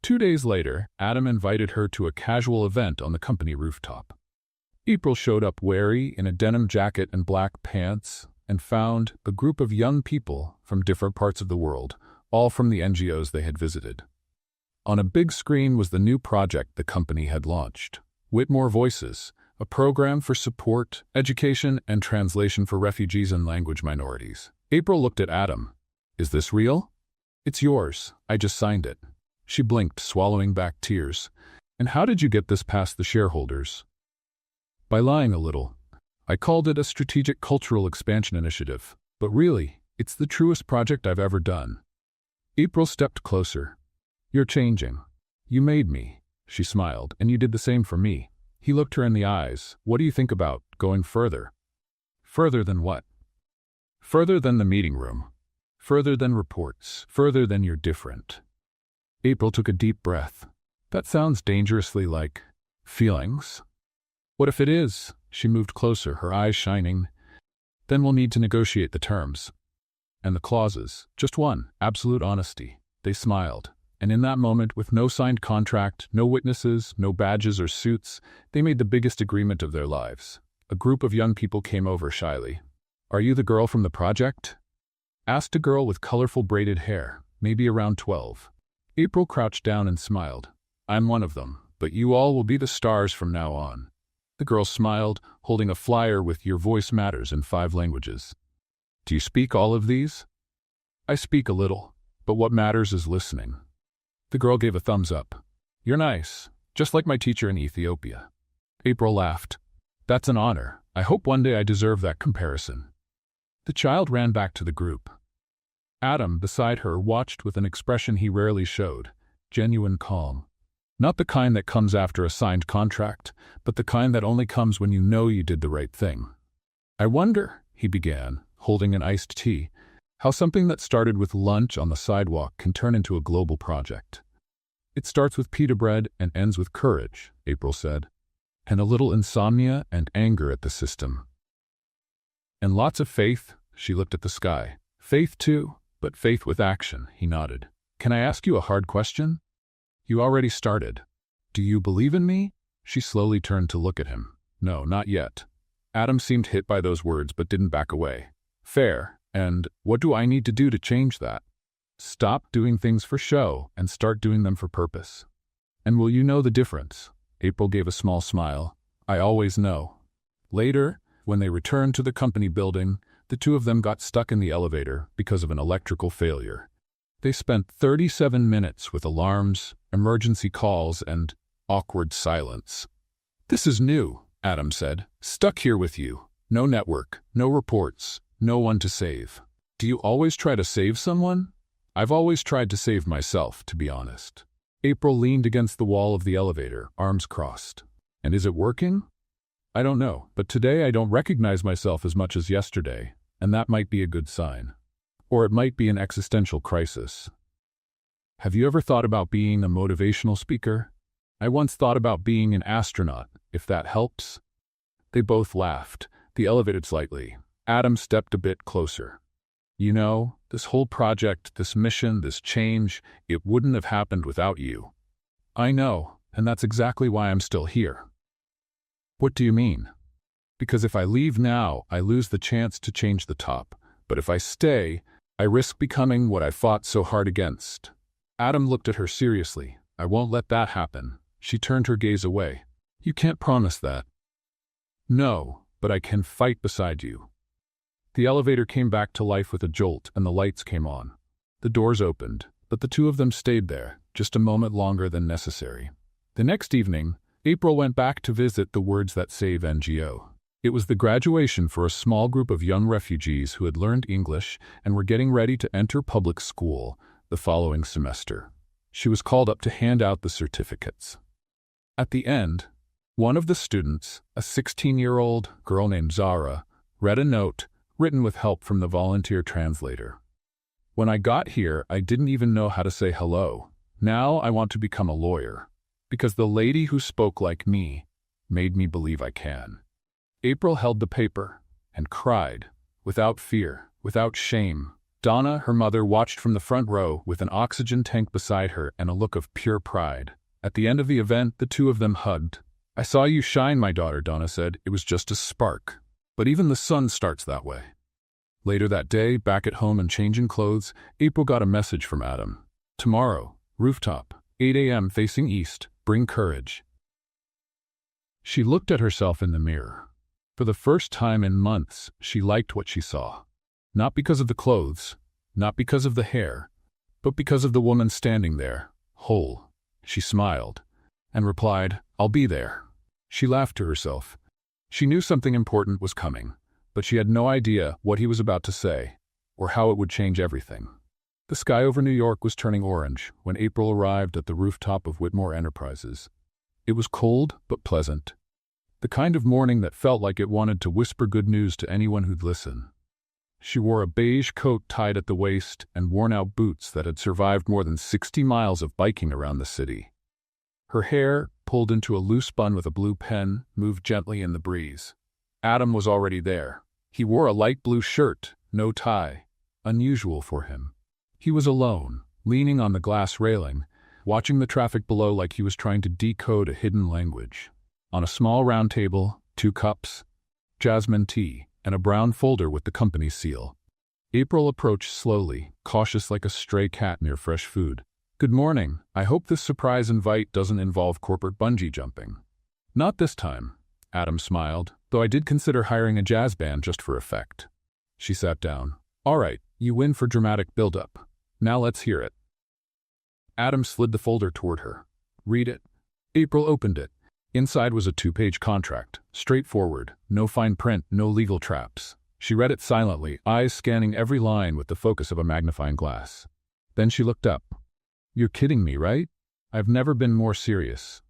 2 days later, Adam invited her to a casual event on the company rooftop. April showed up wary in a denim jacket and black pants and found a group of young people from different parts of the world, all from the NGOs they had visited. On a big screen was the new project the company had launched, Whitmore Voices, a program for support, education, and translation for refugees and language minorities. April looked at Adam. "Is this real?" It's yours. I just signed it. She blinked, swallowing back tears. And how did you get this past the shareholders? By lying a little. I called it a strategic cultural expansion initiative, but really, it's the truest project I've ever done. April stepped closer. You're changing. You made me. She smiled, and you did the same for me. He looked her in the eyes. What do you think about going further? Further than what? Further than the meeting room. Further than reports. Further than you're different. April took a deep breath. That sounds dangerously like feelings. What if it is? She moved closer, her eyes shining. Then we'll need to negotiate the terms. And the clauses. Just one. Absolute honesty. They smiled. And in that moment, with no signed contract, no witnesses, no badges or suits, they made the biggest agreement of their lives. A group of young people came over shyly. Are you the girl from the project? Asked a girl with colorful braided hair, maybe around 12. April crouched down and smiled. I'm one of them, but you all will be the stars from now on. The girl smiled, holding a flyer with Your Voice Matters in 5 languages. Do you speak all of these? I speak a little, but what matters is listening. The girl gave a thumbs up. You're nice, just like my teacher in Ethiopia. April laughed. That's an honor. I hope one day I deserve that comparison. The child ran back to the group. Adam, beside her, watched with an expression he rarely showed, genuine calm. Not the kind that comes after a signed contract, but the kind that only comes when you know you did the right thing. I wonder, he began, holding an iced tea, how something that started with lunch on the sidewalk can turn into a global project. It starts with pita bread and ends with courage, April said, and a little insomnia and anger at the system. And lots of faith, she looked at the sky. Faith too, but faith with action, he nodded. Can I ask you a hard question? You already started. Do you believe in me? She slowly turned to look at him. No, not yet. Adam seemed hit by those words but didn't back away. Fair. And what do I need to do to change that? Stop doing things for show and start doing them for purpose. And will you know the difference? April gave a small smile. I always know. Later, when they returned to the company building, the two of them got stuck in the elevator because of an electrical failure. They spent 37 minutes with alarms, emergency calls, and awkward silence. This is new, Adam said. Stuck here with you. No network, no reports, no one to save. Do you always try to save someone? I've always tried to save myself, to be honest. April leaned against the wall of the elevator, arms crossed. And is it working? I don't know, but today I don't recognize myself as much as yesterday, and that might be a good sign. Or it might be an existential crisis. Have you ever thought about being a motivational speaker? I once thought about being an astronaut, if that helps. They both laughed. They elevated slightly. Adam stepped a bit closer. You know, this whole project, this mission, this change, it wouldn't have happened without you. I know, and that's exactly why I'm still here. What do you mean? Because if I leave now, I lose the chance to change the top. But if I stay, I risk becoming what I fought so hard against. Adam looked at her seriously. I won't let that happen. She turned her gaze away. You can't promise that. No, but I can fight beside you. The elevator came back to life with a jolt, and the lights came on. The doors opened, but the two of them stayed there, just a moment longer than necessary. The next evening, April went back to visit the Words That Save NGO. It was the graduation for a small group of young refugees who had learned English and were getting ready to enter public school the following semester. She was called up to hand out the certificates. At the end, one of the students, a 16-year-old girl named Zara, read a note written with help from the volunteer translator. When I got here, I didn't even know how to say hello. Now I want to become a lawyer, because the lady who spoke like me made me believe I can. April held the paper and cried, without fear, without shame. Donna, her mother, watched from the front row with an oxygen tank beside her and a look of pure pride. At the end of the event, the two of them hugged. I saw you shine, my daughter, Donna said. It was just a spark. But even the sun starts that way. Later that day, back at home and changing clothes, April got a message from Adam. Tomorrow, rooftop, 8 a.m. facing east, bring courage. She looked at herself in the mirror. For the first time in months, she liked what she saw. Not because of the clothes, not because of the hair, but because of the woman standing there, whole. She smiled and replied, "I'll be there." She laughed to herself. She knew something important was coming, but she had no idea what he was about to say or how it would change everything. The sky over New York was turning orange when April arrived at the rooftop of Whitmore Enterprises. It was cold but pleasant, the kind of morning that felt like it wanted to whisper good news to anyone who'd listen. She wore a beige coat tied at the waist and worn-out boots that had survived more than 60 miles of biking around the city. Her hair, pulled into a loose bun with a blue pen, moved gently in the breeze. Adam was already there. He wore a light blue shirt, no tie, unusual for him. He was alone, leaning on the glass railing, watching the traffic below like he was trying to decode a hidden language. On a small round table, 2 cups, jasmine tea, and a brown folder with the company's seal. April approached slowly, cautious like a stray cat near fresh food. "Good morning. I hope this surprise invite doesn't involve corporate bungee jumping." "Not this time," Adam smiled, "though I did consider hiring a jazz band just for effect." She sat down. "All right, you win for dramatic build-up. Now let's hear it." Adam slid the folder toward her. "Read it." April opened it. Inside was a 2-page contract, straightforward, no fine print, no legal traps. She read it silently, eyes scanning every line with the focus of a magnifying glass. Then she looked up. "You're kidding me, right? I've never been more serious."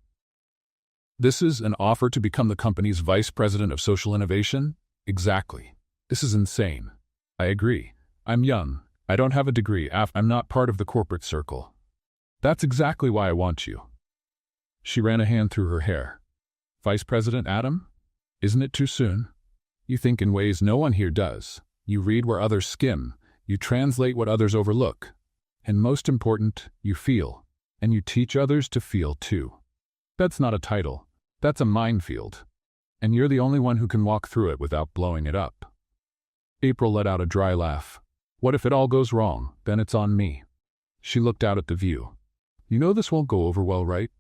"This is an offer to become the company's vice president of social innovation?" "Exactly. This is insane." "I agree. I'm young. I don't have a degree. I'm not part of the corporate circle." "That's exactly why I want you." She ran a hand through her hair. "Vice President Adam? Isn't it too soon? You think in ways no one here does. You read where others skim. You translate what others overlook. And most important, you feel. And you teach others to feel too. That's not a title. That's a minefield. And you're the only one who can walk through it without blowing it up." April let out a dry laugh. "What if it all goes wrong? Then it's on me." She looked out at the view. "You know this won't go over well, right?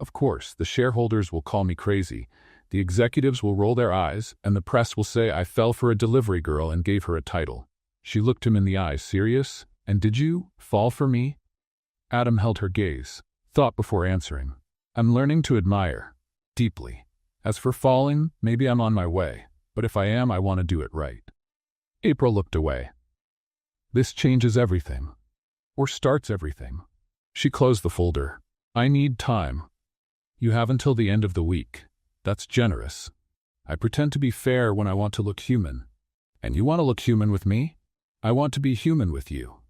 Of course, the shareholders will call me crazy, the executives will roll their eyes, and the press will say I fell for a delivery girl and gave her a title." She looked him in the eyes, serious. "And did you fall for me?" Adam held her gaze, thought before answering. "I'm learning to admire. Deeply. As for falling, maybe I'm on my way, but if I am, I want to do it right." April looked away. "This changes everything. Or starts everything." She closed the folder. "I need time." "You have until the end of the week. That's generous. I pretend to be fair when I want to look human. And you want to look human with me? I want to be human with you."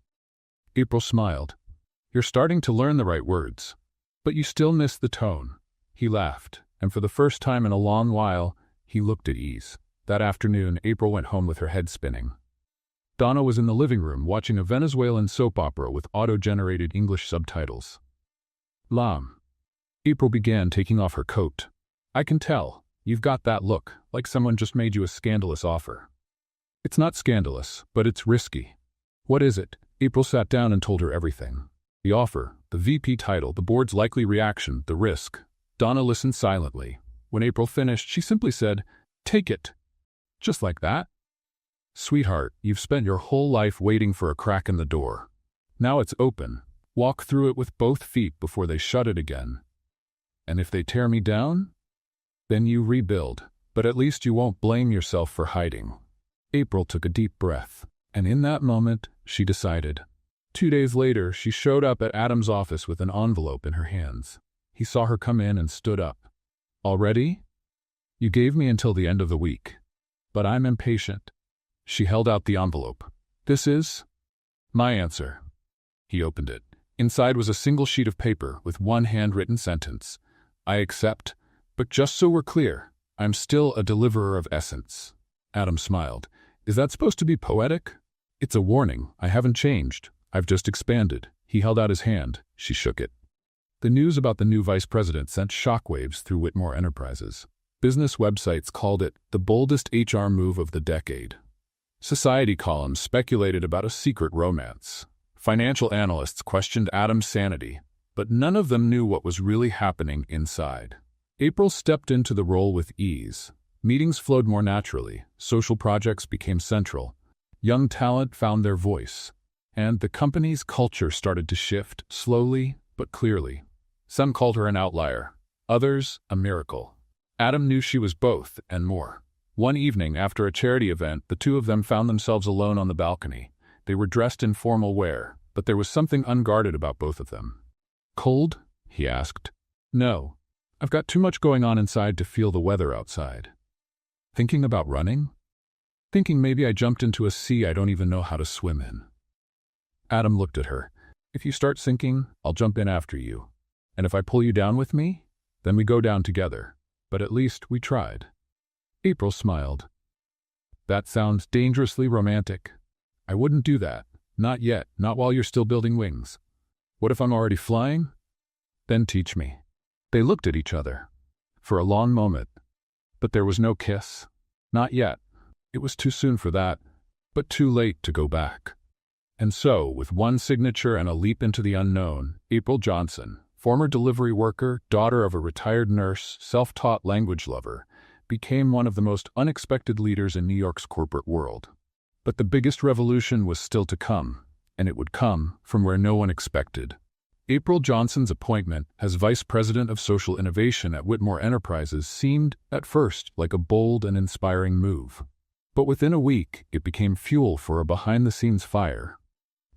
April smiled. "You're starting to learn the right words. But you still miss the tone." He laughed, and for the first time in a long while, he looked at ease. That afternoon, April went home with her head spinning. Donna was in the living room watching a Venezuelan soap opera with auto-generated English subtitles. "Lam." April began taking off her coat. "I can tell. You've got that look, like someone just made you a scandalous offer." "It's not scandalous, but it's risky." "What is it?" April sat down and told her everything. The offer, the VP title, the board's likely reaction, the risk. Donna listened silently. When April finished, she simply said, "Take it." "Just like that?" "Sweetheart, you've spent your whole life waiting for a crack in the door. Now it's open. Walk through it with both feet before they shut it again. And if they tear me down? Then you rebuild, but at least you won't blame yourself for hiding." April took a deep breath, and in that moment, she decided. 2 days later, she showed up at Adam's office with an envelope in her hands. He saw her come in and stood up. "Already? You gave me until the end of the week. But I'm impatient." She held out the envelope. "This is my answer." He opened it. Inside was a single sheet of paper with one handwritten sentence. "I accept, but just so we're clear, I'm still a deliverer of essence." Adam smiled. "Is that supposed to be poetic?" "It's a warning. I haven't changed. I've just expanded." He held out his hand. She shook it. The news about the new vice president sent shockwaves through Whitmore Enterprises. Business websites called it the boldest HR move of the decade. Society columns speculated about a secret romance. Financial analysts questioned Adam's sanity, but none of them knew what was really happening inside. April stepped into the role with ease. Meetings flowed more naturally, social projects became central, young talent found their voice, and the company's culture started to shift, slowly but clearly. Some called her an outlier, others a miracle. Adam knew she was both, and more. One evening, after a charity event, the two of them found themselves alone on the balcony. They were dressed in formal wear, but there was something unguarded about both of them. "Cold?" he asked. "No. I've got too much going on inside to feel the weather outside." "Thinking about running?" "Thinking maybe I jumped into a sea I don't even know how to swim in." Adam looked at her. "If you start sinking, I'll jump in after you. And if I pull you down with me, then we go down together. But at least we tried." April smiled. "That sounds dangerously romantic. I wouldn't do that. Not yet, not while you're still building wings. What if I'm already flying? Then teach me." They looked at each other for a long moment, but there was no kiss. Not yet. It was too soon for that, but too late to go back. And so, with one signature and a leap into the unknown, April Johnson, former delivery worker, daughter of a retired nurse, self-taught language lover, became one of the most unexpected leaders in New York's corporate world. But the biggest revolution was still to come, and it would come from where no one expected. April Johnson's appointment as Vice President of Social Innovation at Whitmore Enterprises seemed, at first, like a bold and inspiring move. But within a week, it became fuel for a behind-the-scenes fire.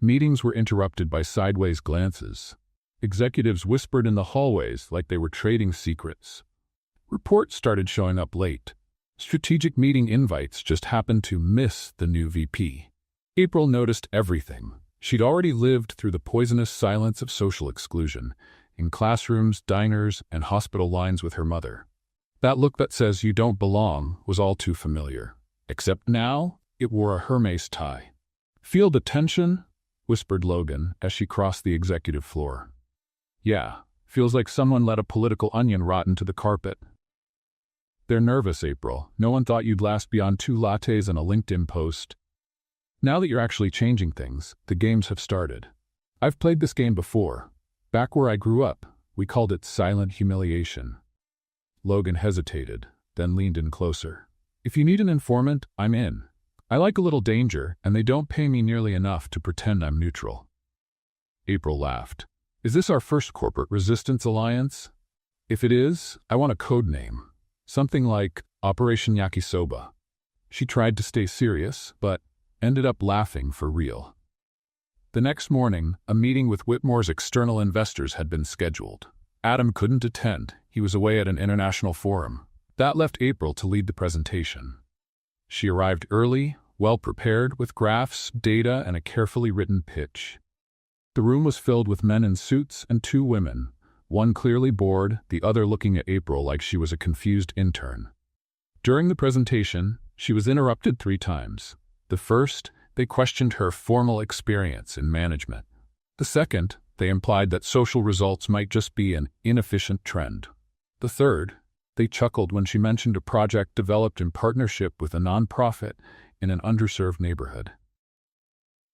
Meetings were interrupted by sideways glances. Executives whispered in the hallways like they were trading secrets. Reports started showing up late. Strategic meeting invites just happened to miss the new VP. April noticed everything. She'd already lived through the poisonous silence of social exclusion, in classrooms, diners, and hospital lines with her mother. That look that says you don't belong was all too familiar. Except now, it wore a Hermes tie. "Feel the tension?" whispered Logan as she crossed the executive floor. "Yeah, feels like someone let a political onion rot into the carpet." "They're nervous, April. No one thought you'd last beyond 2 lattes and a LinkedIn post. Now that you're actually changing things, the games have started. I've played this game before. Back where I grew up, we called it silent humiliation." Logan hesitated, then leaned in closer. "If you need an informant, I'm in. I like a little danger, and they don't pay me nearly enough to pretend I'm neutral." April laughed. "Is this our first corporate resistance alliance? If it is, I want a code name. Something like Operation Yakisoba." She tried to stay serious, but ended up laughing for real. The next morning, a meeting with Whitmore's external investors had been scheduled. Adam couldn't attend. He was away at an international forum. That left April to lead the presentation. She arrived early, well-prepared, with graphs, data, and a carefully written pitch. The room was filled with men in suits and 2 women, one clearly bored, the other looking at April like she was a confused intern. During the presentation, she was interrupted 3 times. The first, they questioned her formal experience in management. The second, they implied that social results might just be an inefficient trend. The third, they chuckled when she mentioned a project developed in partnership with a nonprofit in an underserved neighborhood.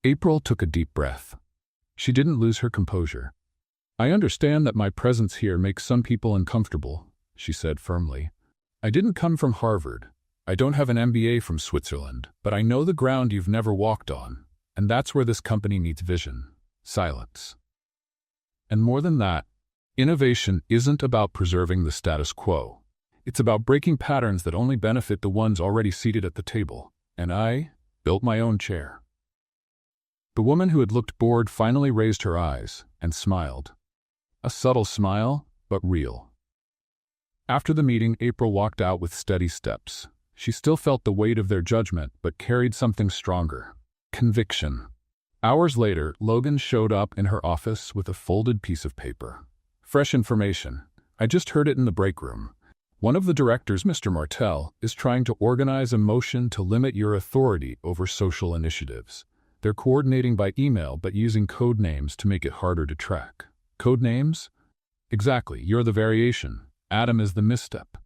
April took a deep breath. She didn't lose her composure. "I understand that my presence here makes some people uncomfortable," she said firmly. "I didn't come from Harvard. I don't have an MBA from Switzerland, but I know the ground you've never walked on, and that's where this company needs vision, silence. And more than that, innovation isn't about preserving the status quo. It's about breaking patterns that only benefit the ones already seated at the table. And I built my own chair." The woman who had looked bored finally raised her eyes and smiled. A subtle smile, but real. After the meeting, April walked out with steady steps. She still felt the weight of their judgment, but carried something stronger: conviction. Hours later, Logan showed up in her office with a folded piece of paper. "Fresh information. I just heard it in the break room. One of the directors, Mr. Martel, is trying to organize a motion to limit your authority over social initiatives. They're coordinating by email but using code names to make it harder to track." "Code names?" "Exactly. You're the variation. Adam is the misstep."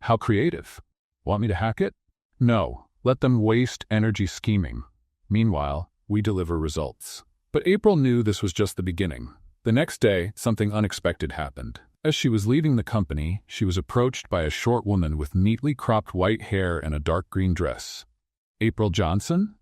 "How creative. Want me to hack it?" "No. Let them waste energy scheming. Meanwhile, we deliver results." But April knew this was just the beginning. The next day, something unexpected happened. As she was leaving the company, she was approached by a short woman with neatly cropped white hair and a dark green dress. "April Johnson?"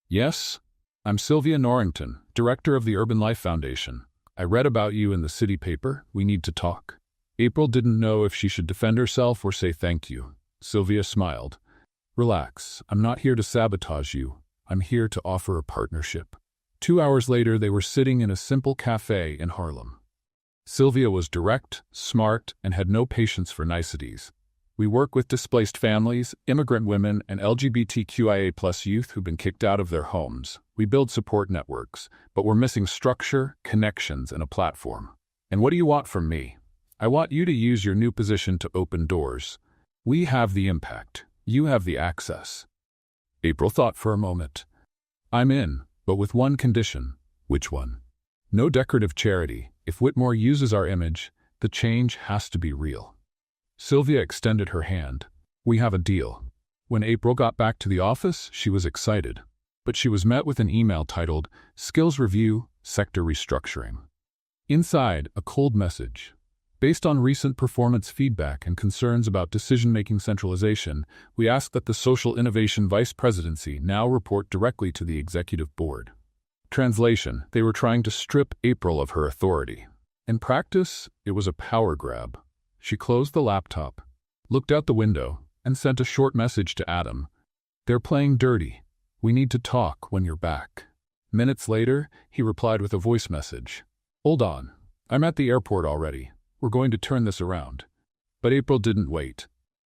"Yes." I'm Sylvia Norrington, director of the Urban Life Foundation. I read about you in the city paper. We need to talk." April didn't know if she should defend herself or say thank you. Sylvia smiled. "Relax. I'm not here to sabotage you. I'm here to offer a partnership." 2 hours later, they were sitting in a simple cafe in Harlem. Sylvia was direct, smart, and had no patience for niceties. "We work with displaced families, immigrant women, and LGBTQIA+ youth who've been kicked out of their homes. We build support networks, but we're missing structure, connections, and a platform. And what do you want from me? I want you to use your new position to open doors. We have the impact. You have the access." April thought for a moment. "I'm in, but with one condition." "Which one?" "No decorative charity. If Whitmore uses our image, the change has to be real." Sylvia extended her hand. "We have a deal." When April got back to the office, she was excited. But she was met with an email titled, "Skills Review, Sector Restructuring." Inside, a cold message. "Based on recent performance feedback and concerns about decision-making centralization, we ask that the Social Innovation Vice Presidency now report directly to the Executive Board." Translation: they were trying to strip April of her authority. In practice, it was a power grab. She closed the laptop, looked out the window, and sent a short message to Adam. "They're playing dirty. We need to talk when you're back." Minutes later, he replied with a voice message. "Hold on. I'm at the airport already. We're going to turn this around." But April didn't wait.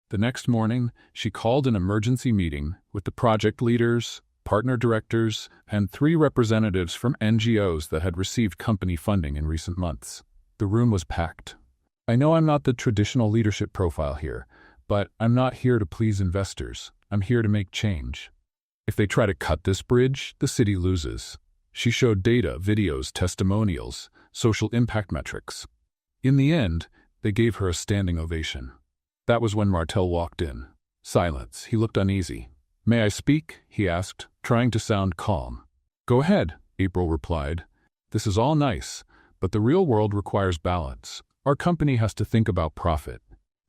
The next morning, she called an emergency meeting with the project leaders, partner directors, and 3 representatives from NGOs that had received company funding in recent months. The room was packed. "I know I'm not the traditional leadership profile here, but I'm not here to please investors. I'm here to make change. If they try to cut this bridge, the city loses." She showed data, videos, testimonials, social impact metrics. In the end, they gave her a standing ovation. That was when Martel walked in. Silence. He looked uneasy. "May I speak?" he asked, trying to sound calm. "Go ahead," April replied. "This is all nice, but the real world requires balance. Our company has to think about profit."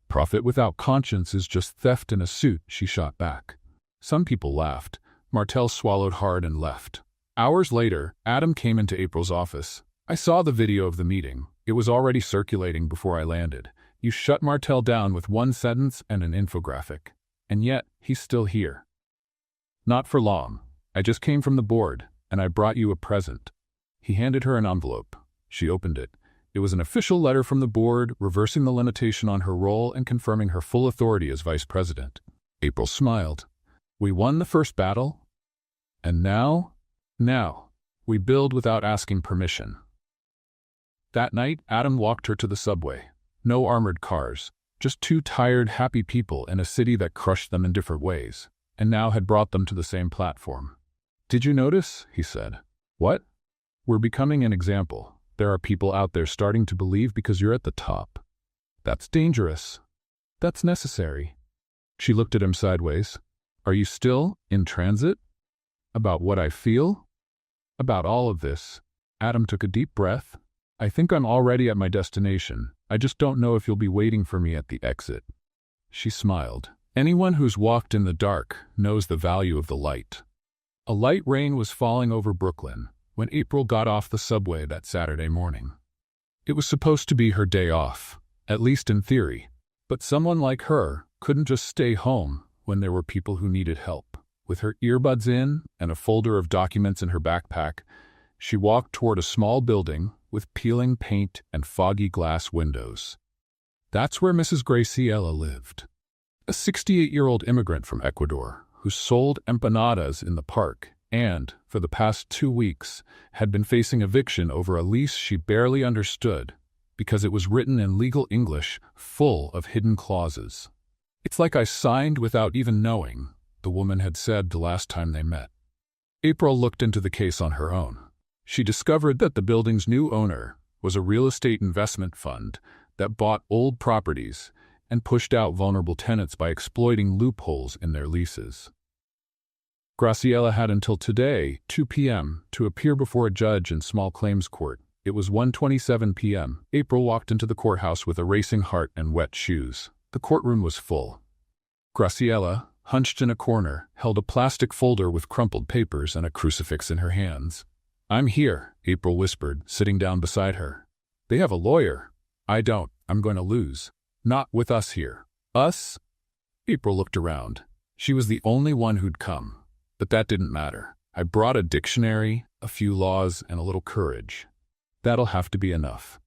"Profit without conscience is just theft in a suit," she shot back. Some people laughed. Martel swallowed hard and left. Hours later, Adam came into April's office. "I saw the video of the meeting. It was already circulating before I landed. You shut Martel down with one sentence and an infographic. And yet, he's still here." "Not for long. I just came from the board, and I brought you a present." He handed her an envelope. She opened it. It was an official letter from the board, reversing the limitation on her role and confirming her full authority as vice president. April smiled. "We won the first battle, and now, we build without asking permission." That night, Adam walked her to the subway. No armored cars, just 2 tired, happy people in a city that crushed them in different ways, and now had brought them to the same platform. "Did you notice?" he said. "What?" "We're becoming an example. There are people out there starting to believe because you're at the top. That's dangerous. That's necessary." She looked at him sideways. "Are you still in transit? About what I feel? About all of this?" Adam took a deep breath. "I think I'm already at my destination. I just don't know if you'll be waiting for me at the exit." She smiled. Anyone who's walked in the dark knows the value of the light. A light rain was falling over Brooklyn when April got off the subway that Saturday morning. It was supposed to be her day off, at least in theory. But someone like her couldn't just stay home when there were people who needed help. With her earbuds in and a folder of documents in her backpack, she walked toward a small building with peeling paint and foggy glass windows. That's where Mrs. Graciela lived. A 68-year-old immigrant from Ecuador who sold empanadas in the park and, for the past 2 weeks, had been facing eviction over a lease she barely understood because it was written in legal English full of hidden clauses. "It's like I signed without even knowing," the woman had said the last time they met. April looked into the case on her own. She discovered that the building's new owner was a real estate investment fund that bought old properties and pushed out vulnerable tenants by exploiting loopholes in their leases. Graciela had until today, 2 p.m., to appear before a judge in small claims court. It was 1:27 p.m. April walked into the courthouse with a racing heart and wet shoes. The courtroom was full. Graciela, hunched in a corner, held a plastic folder with crumpled papers and a crucifix in her hands. "I'm here," April whispered, sitting down beside her. "They have a lawyer. I don't. I'm going to lose. Not with us here." "Us?" April looked around. She was the only one who'd come. But that didn't matter. "I brought a dictionary, a few laws, and a little courage. That'll have to be enough."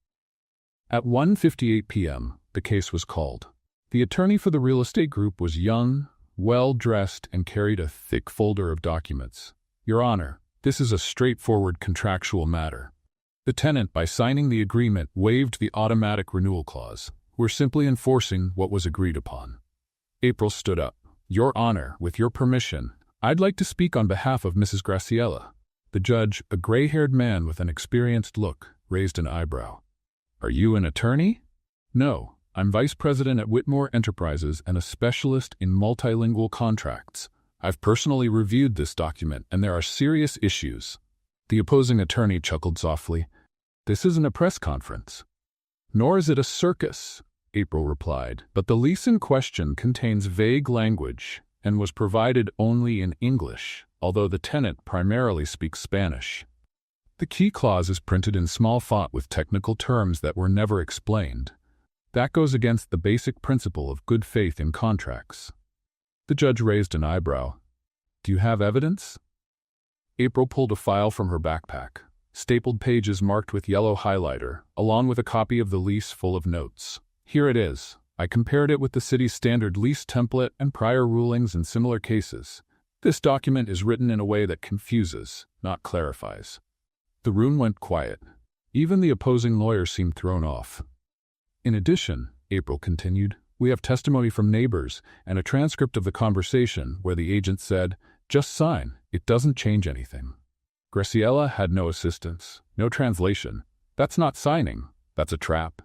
At 1:58 p.m., the case was called. The attorney for the real estate group was young, well-dressed, and carried a thick folder of documents. "Your Honor, this is a straightforward contractual matter. The tenant, by signing the agreement, waived the automatic renewal clause. We're simply enforcing what was agreed upon." April stood up. "Your Honor, with your permission, I'd like to speak on behalf of Mrs. Graciela." The judge, a gray-haired man with an experienced look, raised an eyebrow. "Are you an attorney?" "No, I'm vice president at Whitmore Enterprises and a specialist in multilingual contracts. I've personally reviewed this document, and there are serious issues." The opposing attorney chuckled softly. "This isn't a press conference." "Nor is it a circus," April replied, "but the lease in question contains vague language and was provided only in English, although the tenant primarily speaks Spanish. The key clause is printed in small font with technical terms that were never explained. That goes against the basic principle of good faith in contracts." The judge raised an eyebrow. "Do you have evidence?" April pulled a file from her backpack, stapled pages marked with yellow highlighter, along with a copy of the lease full of notes. "Here it is. I compared it with the city's standard lease template and prior rulings in similar cases. This document is written in a way that confuses, not clarifies." The room went quiet. Even the opposing lawyer seemed thrown off. "In addition," April continued, "we have testimony from neighbors and a transcript of the conversation where the agent said, 'Just sign, it doesn't change anything.' Graciela had no assistance, no translation. That's not signing, that's a trap."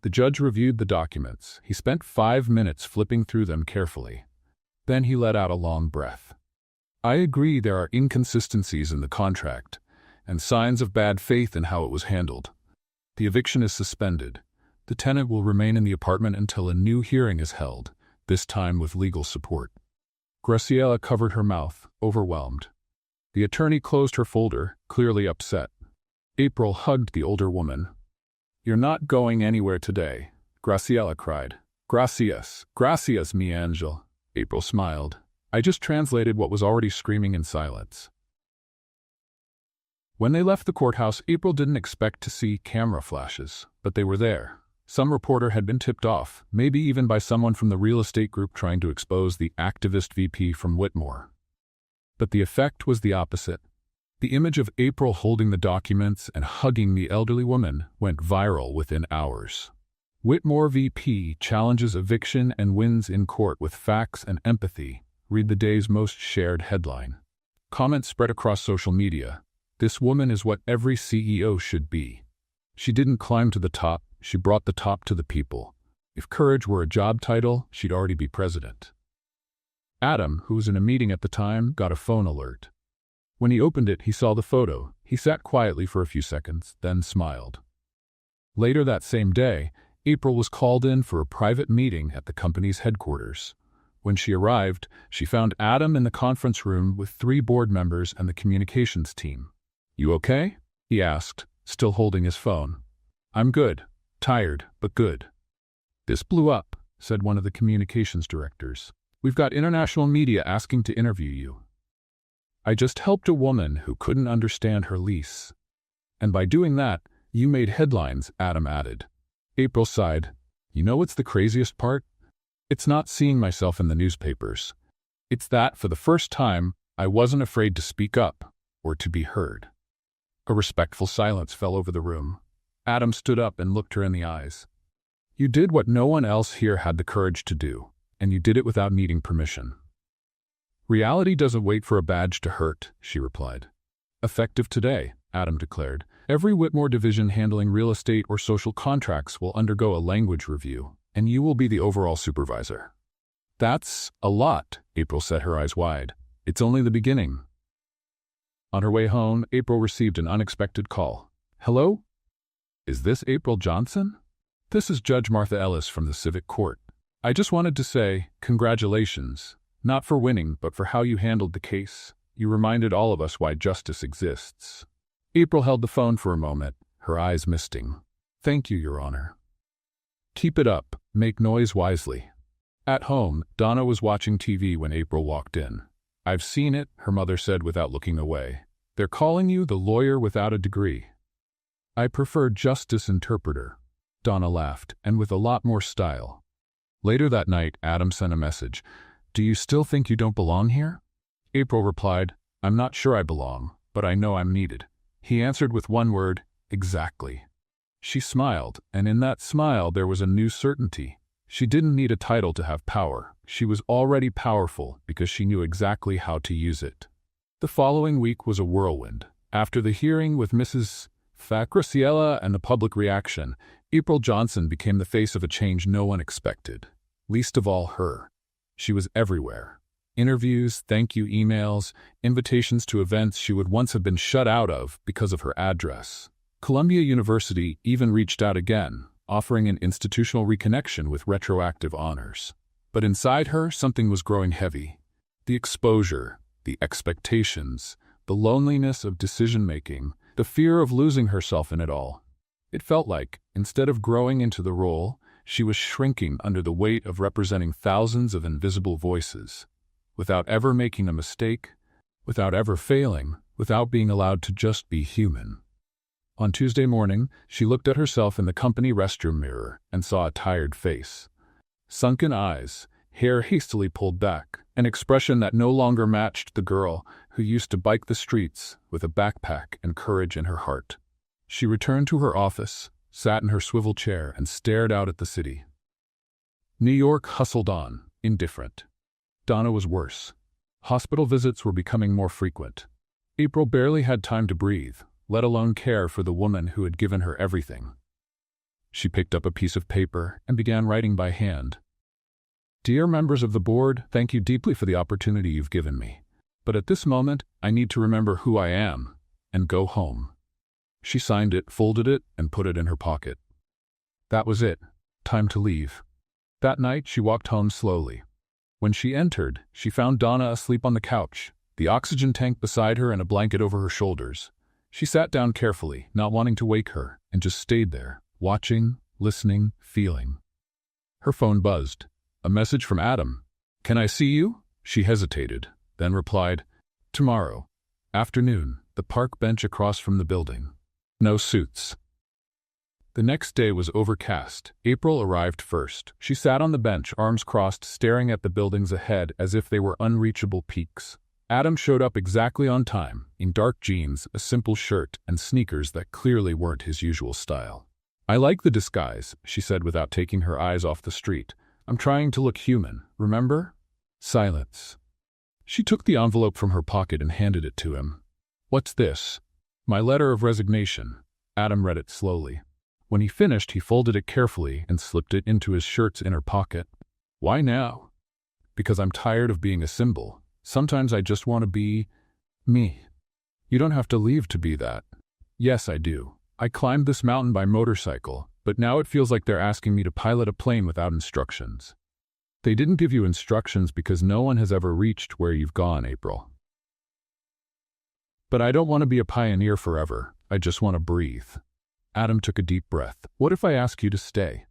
The judge reviewed the documents. He spent 5 minutes flipping through them carefully. Then he let out a long breath. "I agree there are inconsistencies in the contract and signs of bad faith in how it was handled. The eviction is suspended. The tenant will remain in the apartment until a new hearing is held, this time with legal support." Graciela covered her mouth, overwhelmed. The attorney closed her folder, clearly upset. April hugged the older woman. "You're not going anywhere today," Graciela cried. "Gracias, gracias, mi angel." April smiled. "I just translated what was already screaming in silence." When they left the courthouse, April didn't expect to see camera flashes, but they were there. Some reporter had been tipped off, maybe even by someone from the real estate group trying to expose the activist VP from Whitmore. But the effect was the opposite. The image of April holding the documents and hugging the elderly woman went viral within hours. "Whitmore VP challenges eviction and wins in court with facts and empathy," read the day's most shared headline. Comments spread across social media. "This woman is what every CEO should be. She didn't climb to the top, she brought the top to the people. If courage were a job title, she'd already be president." Adam, who was in a meeting at the time, got a phone alert. When he opened it, he saw the photo. He sat quietly for a few seconds, then smiled. Later that same day, April was called in for a private meeting at the company's headquarters. When she arrived, she found Adam in the conference room with 3 board members and the communications team. "You okay?" he asked, still holding his phone. "I'm good. Tired, but good." "This blew up," said one of the communications directors. "We've got international media asking to interview you." "I just helped a woman who couldn't understand her lease. And by doing that, you made headlines," Adam added. April sighed. "You know what's the craziest part? It's not seeing myself in the newspapers. It's that, for the first time, I wasn't afraid to speak up, or to be heard." A respectful silence fell over the room. Adam stood up and looked her in the eyes. "You did what no one else here had the courage to do, and you did it without needing permission." "Reality doesn't wait for a badge to hurt," she replied. "Effective today," Adam declared, "every Whitmore division handling real estate or social contracts will undergo a language review, and you will be the overall supervisor." "That's a lot," April said, her eyes wide. "It's only the beginning." On her way home, April received an unexpected call. "Hello? Is this April Johnson? This is Judge Martha Ellis from the Civic Court. I just wanted to say, congratulations. Not for winning, but for how you handled the case. You reminded all of us why justice exists." April held the phone for a moment, her eyes misting. "Thank you, Your Honor." "Keep it up. Make noise wisely." At home, Donna was watching TV when April walked in. "I've seen it," her mother said without looking away. "They're calling you the lawyer without a degree." "I prefer justice interpreter," Donna laughed, and with a lot more style. Later that night, Adam sent a message. "Do you still think you don't belong here?" April replied, "I'm not sure I belong, but I know I'm needed." He answered with one word, "Exactly." She smiled, and in that smile there was a new certainty. She didn't need a title to have power. She was already powerful because she knew exactly how to use it. The following week was a whirlwind. After the hearing with Mrs. Graciela and the public reaction, April Johnson became the face of a change no one expected. Least of all her. She was everywhere. Interviews, thank you emails, invitations to events she would once have been shut out of because of her address. Columbia University even reached out again, offering an institutional reconnection with retroactive honors. But inside her, something was growing heavy. The exposure, the expectations, the loneliness of decision-making, the fear of losing herself in it all. It felt like, instead of growing into the role, she was shrinking under the weight of representing thousands of invisible voices, without ever making a mistake, without ever failing, without being allowed to just be human. On Tuesday morning, she looked at herself in the company restroom mirror and saw a tired face. Sunken eyes, hair hastily pulled back, an expression that no longer matched the girl who used to bike the streets with a backpack and courage in her heart. She returned to her office, sat in her swivel chair, and stared out at the city. New York hustled on, indifferent. Donna was worse. Hospital visits were becoming more frequent. April barely had time to breathe, let alone care for the woman who had given her everything. She picked up a piece of paper and began writing by hand. "Dear members of the board, thank you deeply for the opportunity you've given me. But at this moment, I need to remember who I am and go home." She signed it, folded it, and put it in her pocket. That was it. Time to leave. That night, she walked home slowly. When she entered, she found Donna asleep on the couch, the oxygen tank beside her and a blanket over her shoulders. She sat down carefully, not wanting to wake her, and just stayed there, watching, listening, feeling. Her phone buzzed. A message from Adam. "Can I see you?" She hesitated, then replied, "Tomorrow. Afternoon, the park bench across from the building. No suits." The next day was overcast. April arrived first. She sat on the bench, arms crossed, staring at the buildings ahead as if they were unreachable peaks. Adam showed up exactly on time, in dark jeans, a simple shirt, and sneakers that clearly weren't his usual style. "I like the disguise," she said without taking her eyes off the street. "I'm trying to look human, remember?" Silence. She took the envelope from her pocket and handed it to him. "What's this?" "My letter of resignation." Adam read it slowly. When he finished, he folded it carefully and slipped it into his shirt's inner pocket. "Why now?" "Because I'm tired of being a symbol. Sometimes I just want to be me." "You don't have to leave to be that." "Yes, I do. I climbed this mountain by motorcycle, but now it feels like they're asking me to pilot a plane without instructions." "They didn't give you instructions because no one has ever reached where you've gone, April." "But I don't want to be a pioneer forever. I just want to breathe." Adam took a deep breath. "What if I ask you to stay?"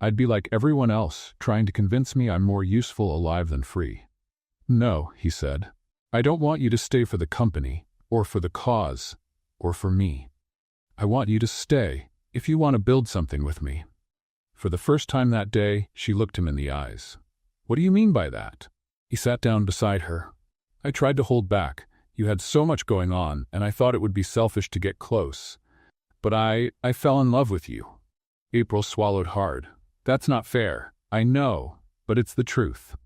"I'd be like everyone else, trying to convince me I'm more useful alive than free." "No," he said. "I don't want you to stay for the company, or for the cause, or for me. I want you to stay if you want to build something with me." For the first time that day, she looked him in the eyes. "What do you mean by that?" He sat down beside her. "I tried to hold back. You had so much going on, and I thought it would be selfish to get close. But I fell in love with you." April swallowed hard. "That's not fair. I know, but it's the truth.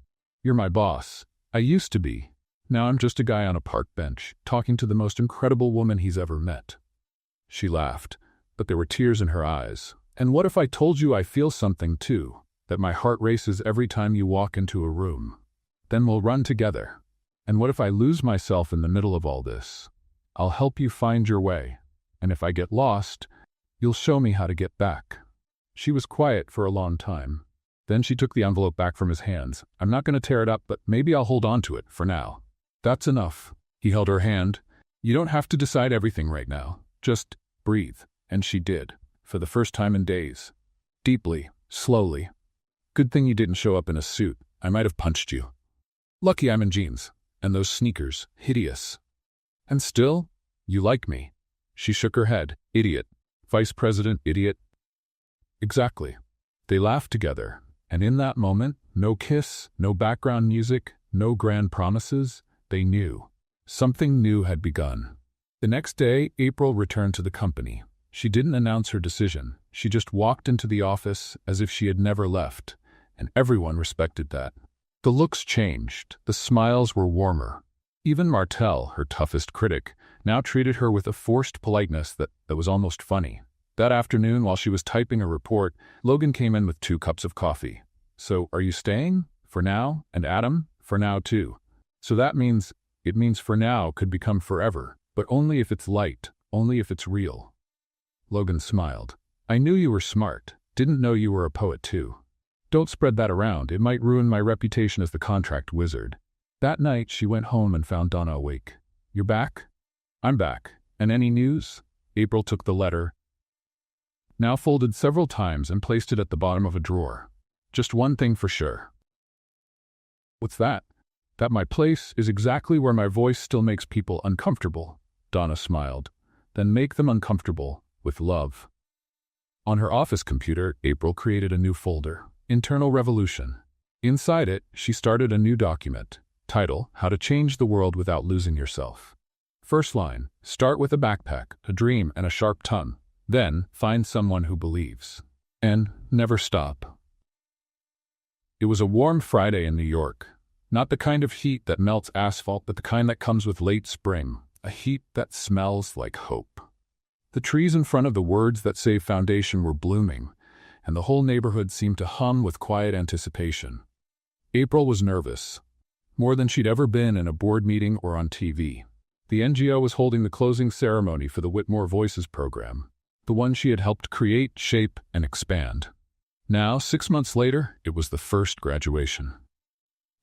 You're my boss. I used to be. Now I'm just a guy on a park bench, talking to the most incredible woman he's ever met." She laughed, but there were tears in her eyes. "And what if I told you I feel something too, that my heart races every time you walk into a room? Then we'll run together. And what if I lose myself in the middle of all this? I'll help you find your way. And if I get lost, you'll show me how to get back." She was quiet for a long time. Then she took the envelope back from his hands. I'm not going to tear it up, but maybe I'll hold on to it for now. That's enough. He held her hand. You don't have to decide everything right now. Just breathe. And she did, for the first time in days. Deeply, slowly. Good thing you didn't show up in a suit. I might have punched you. Lucky I'm in jeans. And those sneakers, hideous. And still, you like me. She shook her head. Idiot. Vice President, idiot. Exactly. They laughed together, and in that moment, no kiss, no background music, no grand promises, they knew. Something new had begun. The next day, April returned to the company. She didn't announce her decision. She just walked into the office as if she had never left, and everyone respected that. The looks changed. The smiles were warmer. Even Martel, her toughest critic, now treated her with a forced politeness that was almost funny. That afternoon, while she was typing a report, Logan came in with 2 cups of coffee. So, are you staying? For now? And Adam? For now too. So that means, it means for now could become forever, but only if it's light, only if it's real. Logan smiled. I knew you were smart. Didn't know you were a poet too. Don't spread that around. It might ruin my reputation as the contract wizard. That night, she went home and found Donna awake. You're back? I'm back. And any news? April took the letter, now folded several times, and placed it at the bottom of a drawer. Just one thing for sure. What's that? That my place is exactly where my voice still makes people uncomfortable. Donna smiled. Then make them uncomfortable with love. On her office computer, April created a new folder, Internal Revolution. Inside it, she started a new document. Title, How to Change the World Without Losing Yourself. First line, start with a backpack, a dream, and a sharp tongue. Then, find someone who believes. And never stop. It was a warm Friday in New York. Not the kind of heat that melts asphalt, but the kind that comes with late spring. A heat that smells like hope. The trees in front of the Words That Save Foundation were blooming, and the whole neighborhood seemed to hum with quiet anticipation. April was nervous. More than she'd ever been in a board meeting or on TV. The NGO was holding the closing ceremony for the Whitmore Voices program, the one she had helped create, shape, and expand. Now, 6 months later, it was the first graduation.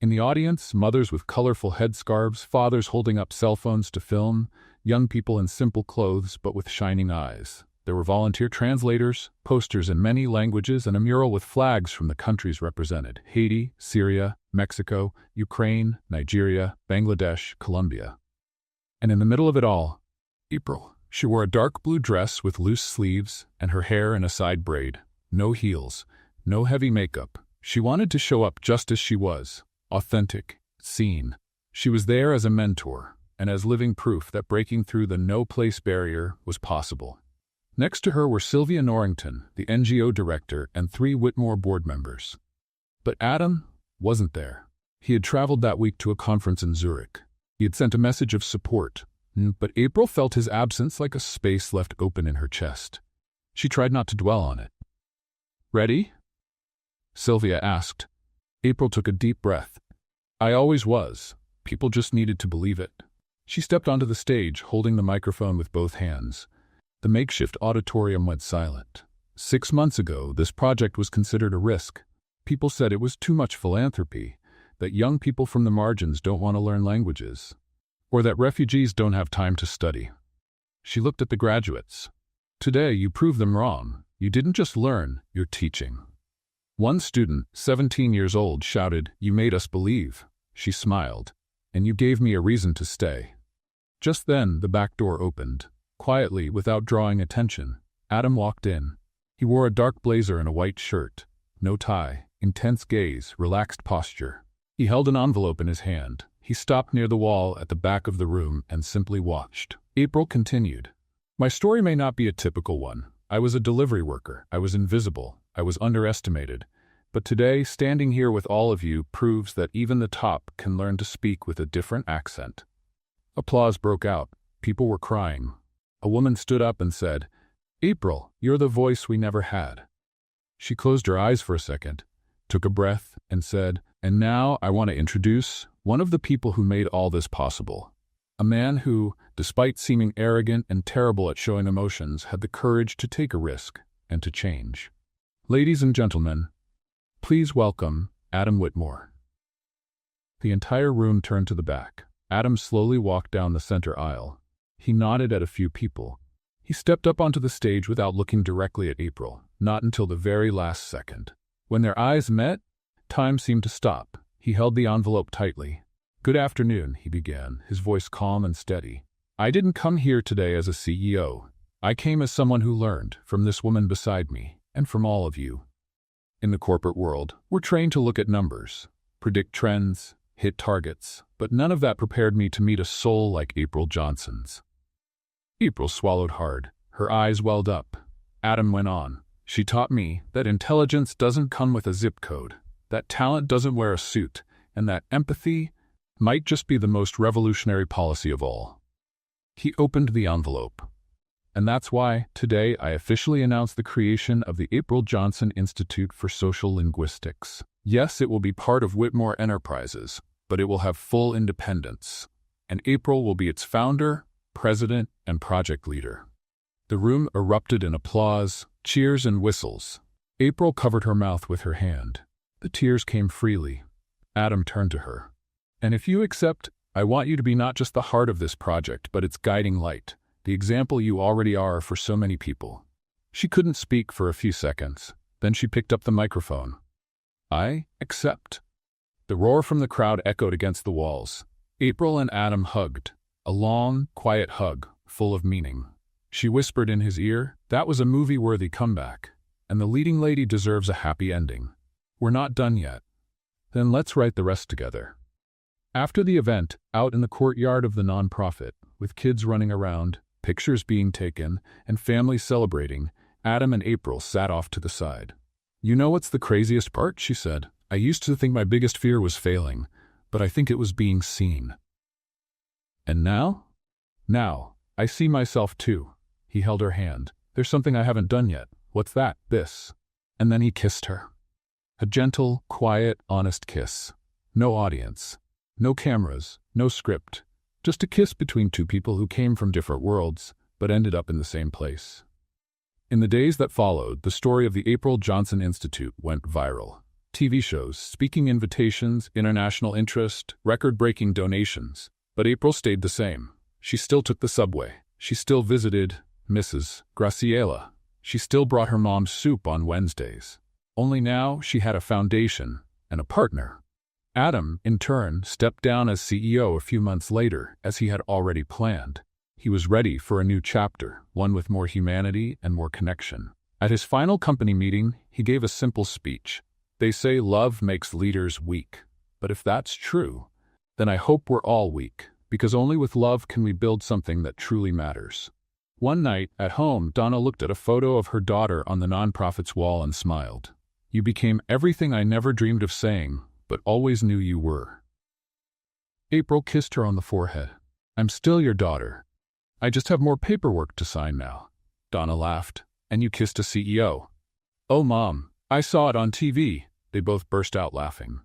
In the audience, mothers with colorful headscarves, fathers holding up cell phones to film, young people in simple clothes but with shining eyes. There were volunteer translators, posters in many languages, and a mural with flags from the countries represented: Haiti, Syria, Mexico, Ukraine, Nigeria, Bangladesh, Colombia. And in the middle of it all, April. She wore a dark blue dress with loose sleeves and her hair in a side braid. No heels, no heavy makeup. She wanted to show up just as she was, authentic, seen. She was there as a mentor and as living proof that breaking through the no-place barrier was possible. Next to her were Sylvia Norrington, the NGO director, and 3 Whitmore board members. But Adam wasn't there. He had traveled that week to a conference in Zurich. He had sent a message of support, but April felt his absence like a space left open in her chest. She tried not to dwell on it. Ready? Sylvia asked. April took a deep breath. I always was. People just needed to believe it. She stepped onto the stage, holding the microphone with both hands. The makeshift auditorium went silent. 6 months ago, this project was considered a risk. People said it was too much philanthropy, that young people from the margins don't want to learn languages, or that refugees don't have time to study. She looked at the graduates. Today, you proved them wrong. You didn't just learn, you're teaching. One student, 17 years old, shouted, "You made us believe." She smiled. "And you gave me a reason to stay." Just then, the back door opened. Quietly, without drawing attention, Adam walked in. He wore a dark blazer and a white shirt. No tie, intense gaze, relaxed posture. He held an envelope in his hand. He stopped near the wall at the back of the room and simply watched. April continued. My story may not be a typical one. I was a delivery worker. I was invisible. I was underestimated. But today, standing here with all of you proves that even the top can learn to speak with a different accent. Applause broke out. People were crying. A woman stood up and said, April, you're the voice we never had. She closed her eyes for a second, took a breath, and said, and now I want to introduce one of the people who made all this possible. A man who, despite seeming arrogant and terrible at showing emotions, had the courage to take a risk and to change. Ladies and gentlemen, Please welcome Adam Whitmore." The entire room turned to the back. Adam slowly walked down the center aisle. He nodded at a few people. He stepped up onto the stage without looking directly at April, not until the very last second. When their eyes met, time seemed to stop. He held the envelope tightly. "Good afternoon," he began, his voice calm and steady. "I didn't come here today as a CEO. I came as someone who learned from this woman beside me, and from all of you. In the corporate world, we're trained to look at numbers, predict trends, hit targets, but none of that prepared me to meet a soul like April Johnson's." April swallowed hard. Her eyes welled up. Adam went on. "She taught me that intelligence doesn't come with a zip code, that talent doesn't wear a suit, and that empathy might just be the most revolutionary policy of all." He opened the envelope. "And that's why, today, I officially announce the creation of the April Johnson Institute for Social Linguistics. Yes, it will be part of Whitmore Enterprises, but it will have full independence. And April will be its founder, president, and project leader." The room erupted in applause, cheers, and whistles. April covered her mouth with her hand. The tears came freely. Adam turned to her. "And if you accept, I want you to be not just the heart of this project, but its guiding light, the example you already are for so many people." She couldn't speak for a few seconds. Then she picked up the microphone. "I accept." The roar from the crowd echoed against the walls. April and Adam hugged. A long, quiet hug, full of meaning. She whispered in his ear, "That was a movie-worthy comeback, and the leading lady deserves a happy ending. We're not done yet. Then let's write the rest together." After the event, out in the courtyard of the nonprofit, with kids running around, pictures being taken, and families celebrating, Adam and April sat off to the side. "You know what's the craziest part?" she said. "I used to think my biggest fear was failing, but I think it was being seen. And now? Now, I see myself too." He held her hand. "There's something I haven't done yet." "What's that?" "This." And then he kissed her. A gentle, quiet, honest kiss. No audience. No cameras. No script. Just a kiss between two people who came from different worlds, but ended up in the same place. In the days that followed, the story of the April Johnson Institute went viral. TV shows, speaking invitations, international interest, record-breaking donations. But April stayed the same. She still took the subway. She still visited Mrs. Graciela. She still brought her mom soup on Wednesdays. Only now she had a foundation and a partner. Adam, in turn, stepped down as CEO a few months later, as he had already planned. He was ready for a new chapter, one with more humanity and more connection. At his final company meeting, he gave a simple speech. "They say love makes leaders weak. But if that's true, then I hope we're all weak, because only with love can we build something that truly matters." One night, at home, Donna looked at a photo of her daughter on the nonprofit's wall and smiled. "You became everything I never dreamed of saying, but always knew you were." April kissed her on the forehead. "I'm still your daughter. I just have more paperwork to sign now." Donna laughed. "And you kissed a CEO." "Oh, Mom, I saw it on TV." They both burst out laughing.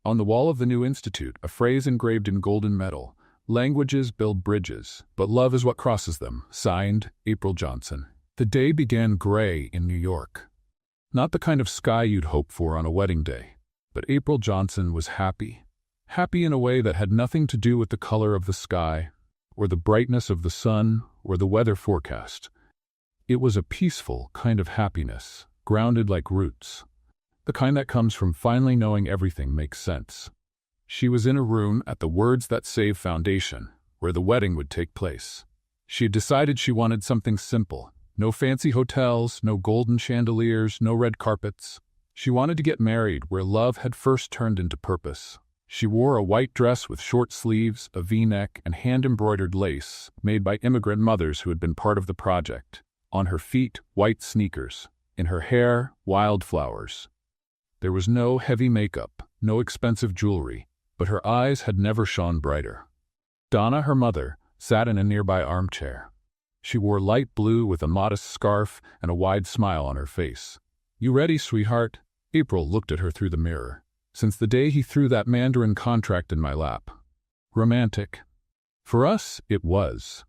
On the wall of the new institute, a phrase engraved in golden metal: "Languages build bridges, but love is what crosses them." Signed, April Johnson. The day began gray in New York. Not the kind of sky you'd hope for on a wedding day. But April Johnson was happy. Happy in a way that had nothing to do with the color of the sky, or the brightness of the sun, or the weather forecast. It was a peaceful kind of happiness, grounded like roots. The kind that comes from finally knowing everything makes sense. She was in a room at the Words That Save Foundation, where the wedding would take place. She had decided she wanted something simple. No fancy hotels, no golden chandeliers, no red carpets. She wanted to get married where love had first turned into purpose. She wore a white dress with short sleeves, a V-neck, and hand-embroidered lace made by immigrant mothers who had been part of the project. On her feet, white sneakers. In her hair, wildflowers. There was no heavy makeup, no expensive jewelry, but her eyes had never shone brighter. Donna, her mother, sat in a nearby armchair. She wore light blue with a modest scarf and a wide smile on her face. "You ready, sweetheart?" April looked at her through the mirror. "Since the day he threw that Mandarin contract in my lap." Romantic. For us, it was.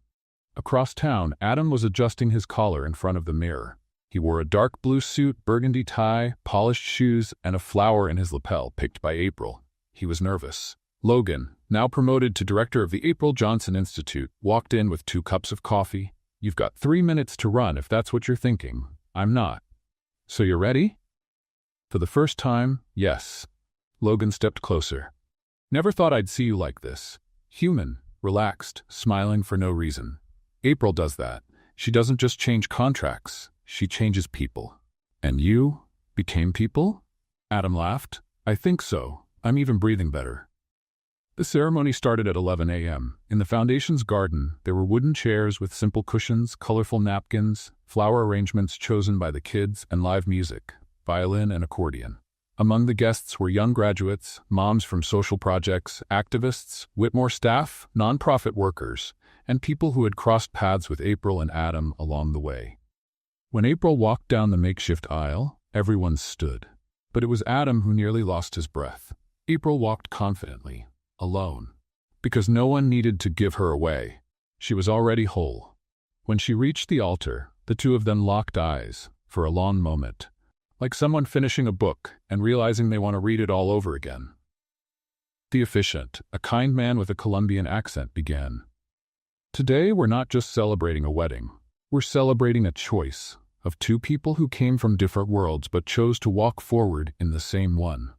Across town, Adam was adjusting his collar in front of the mirror. He wore a dark blue suit, burgundy tie, polished shoes, and a flower in his lapel picked by April. He was nervous. Logan, now promoted to director of the April Johnson Institute, walked in with 2 cups of coffee. "You've got 3 minutes to run if that's what you're thinking. I'm not." "So you're ready?" For the first time, yes. Logan stepped closer. "Never thought I'd see you like this. Human, relaxed, smiling for no reason. April does that. She doesn't just change contracts. She changes people." "And you became people?" Adam laughed. "I think so. I'm even breathing better." The ceremony started at 11 a.m. In the Foundation's garden, there were wooden chairs with simple cushions, colorful napkins, flower arrangements chosen by the kids, and live music, violin and accordion. Among the guests were young graduates, moms from social projects, activists, Whitmore staff, nonprofit workers, and people who had crossed paths with April and Adam along the way. When April walked down the makeshift aisle, everyone stood. But it was Adam who nearly lost his breath. April walked confidently, alone, because no one needed to give her away. She was already whole. When she reached the altar, the 2 of them locked eyes for a long moment, like someone finishing a book and realizing they want to read it all over again. The officiant, a kind man with a Colombian accent, began. "Today we're not just celebrating a wedding. We're celebrating a choice of 2 people who came from different worlds but chose to walk forward in the same one."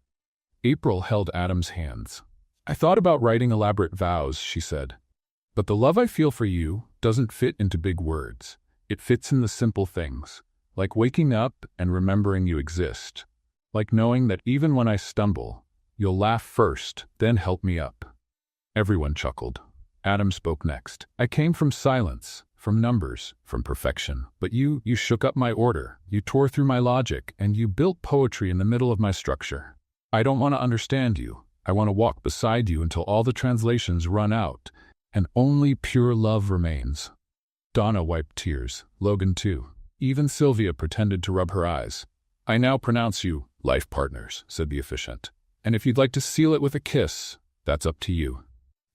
April held Adam's hands. "I thought about writing elaborate vows," she said. "But the love I feel for you doesn't fit into big words. It fits in the simple things, like waking up and remembering you exist, like knowing that even when I stumble, you'll laugh first, then help me up." Everyone chuckled. Adam spoke next. "I came from silence, from numbers, from perfection. But you shook up my order, you tore through my logic, and you built poetry in the middle of my structure. I don't want to understand you. I want to walk beside you until all the translations run out, and only pure love remains." Donna wiped tears, Logan too. Even Sylvia pretended to rub her eyes. "I now pronounce you life partners," said the officiant. "And if you'd like to seal it with a kiss, that's up to you."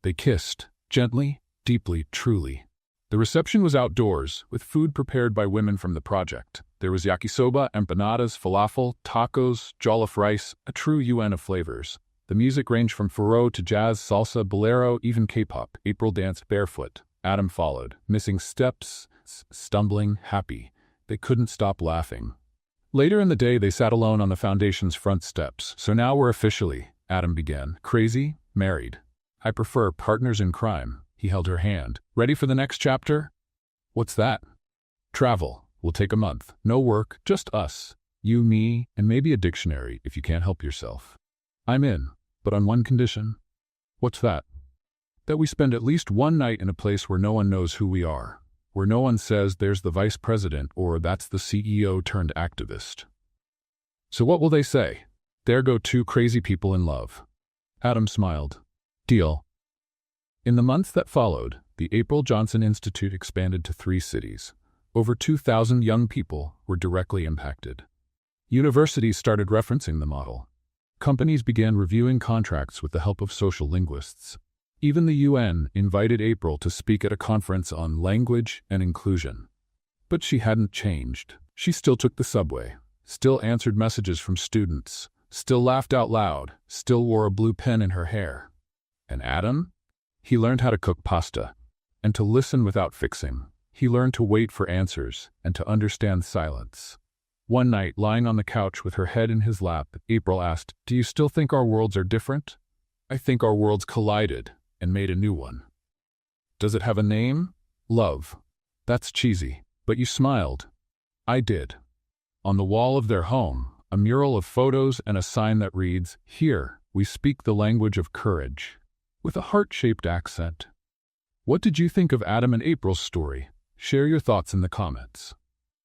They kissed, gently, deeply, truly. The reception was outdoors, with food prepared by women from the project. There was yakisoba, empanadas, falafel, tacos, jollof rice, a true UN of flavors. The music ranged from Faro to jazz, salsa, bolero, even K-pop. April danced barefoot. Adam followed, missing steps, stumbling, happy. They couldn't stop laughing. Later in the day, they sat alone on the Foundation's front steps. "So now we're officially," Adam began, "crazy, married. I prefer partners in crime." He held her hand. "Ready for the next chapter?" "What's that?" "Travel. We'll take a month. No work, just us. You, me, and maybe a dictionary if you can't help yourself." "I'm in, but on one condition." "What's that?" "That we spend at least one night in a place where no one knows who we are, where no one says there's the vice president or that's the CEO turned activist." "So what will they say? There go 2 crazy people in love." Adam smiled. "Deal." In the months that followed, the April Johnson Institute expanded to 3 cities. Over 2,000 young people were directly impacted. Universities started referencing the model. Companies began reviewing contracts with the help of social linguists. Even the UN invited April to speak at a conference on language and inclusion. But she hadn't changed. She still took the subway, still answered messages from students, still laughed out loud, still wore a blue pen in her hair. And Adam? He learned how to cook pasta, and to listen without fixing. He learned to wait for answers, and to understand silence. One night, lying on the couch with her head in his lap, April asked, "Do you still think our worlds are different?" "I think our worlds collided and made a new one." "Does it have a name?" "Love." "That's cheesy, but you smiled." "I did." On the wall of their home, a mural of photos and a sign that reads, "Here, we speak the language of courage," with a heart-shaped accent. What did you think of Adam and April's story? Share your thoughts in the comments.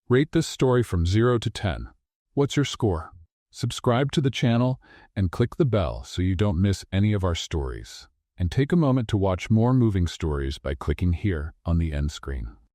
Rate this story from 0 to 10. What's your score? Subscribe to the channel and click the bell so you don't miss any of our stories. And take a moment to watch more moving stories by clicking here on the end screen.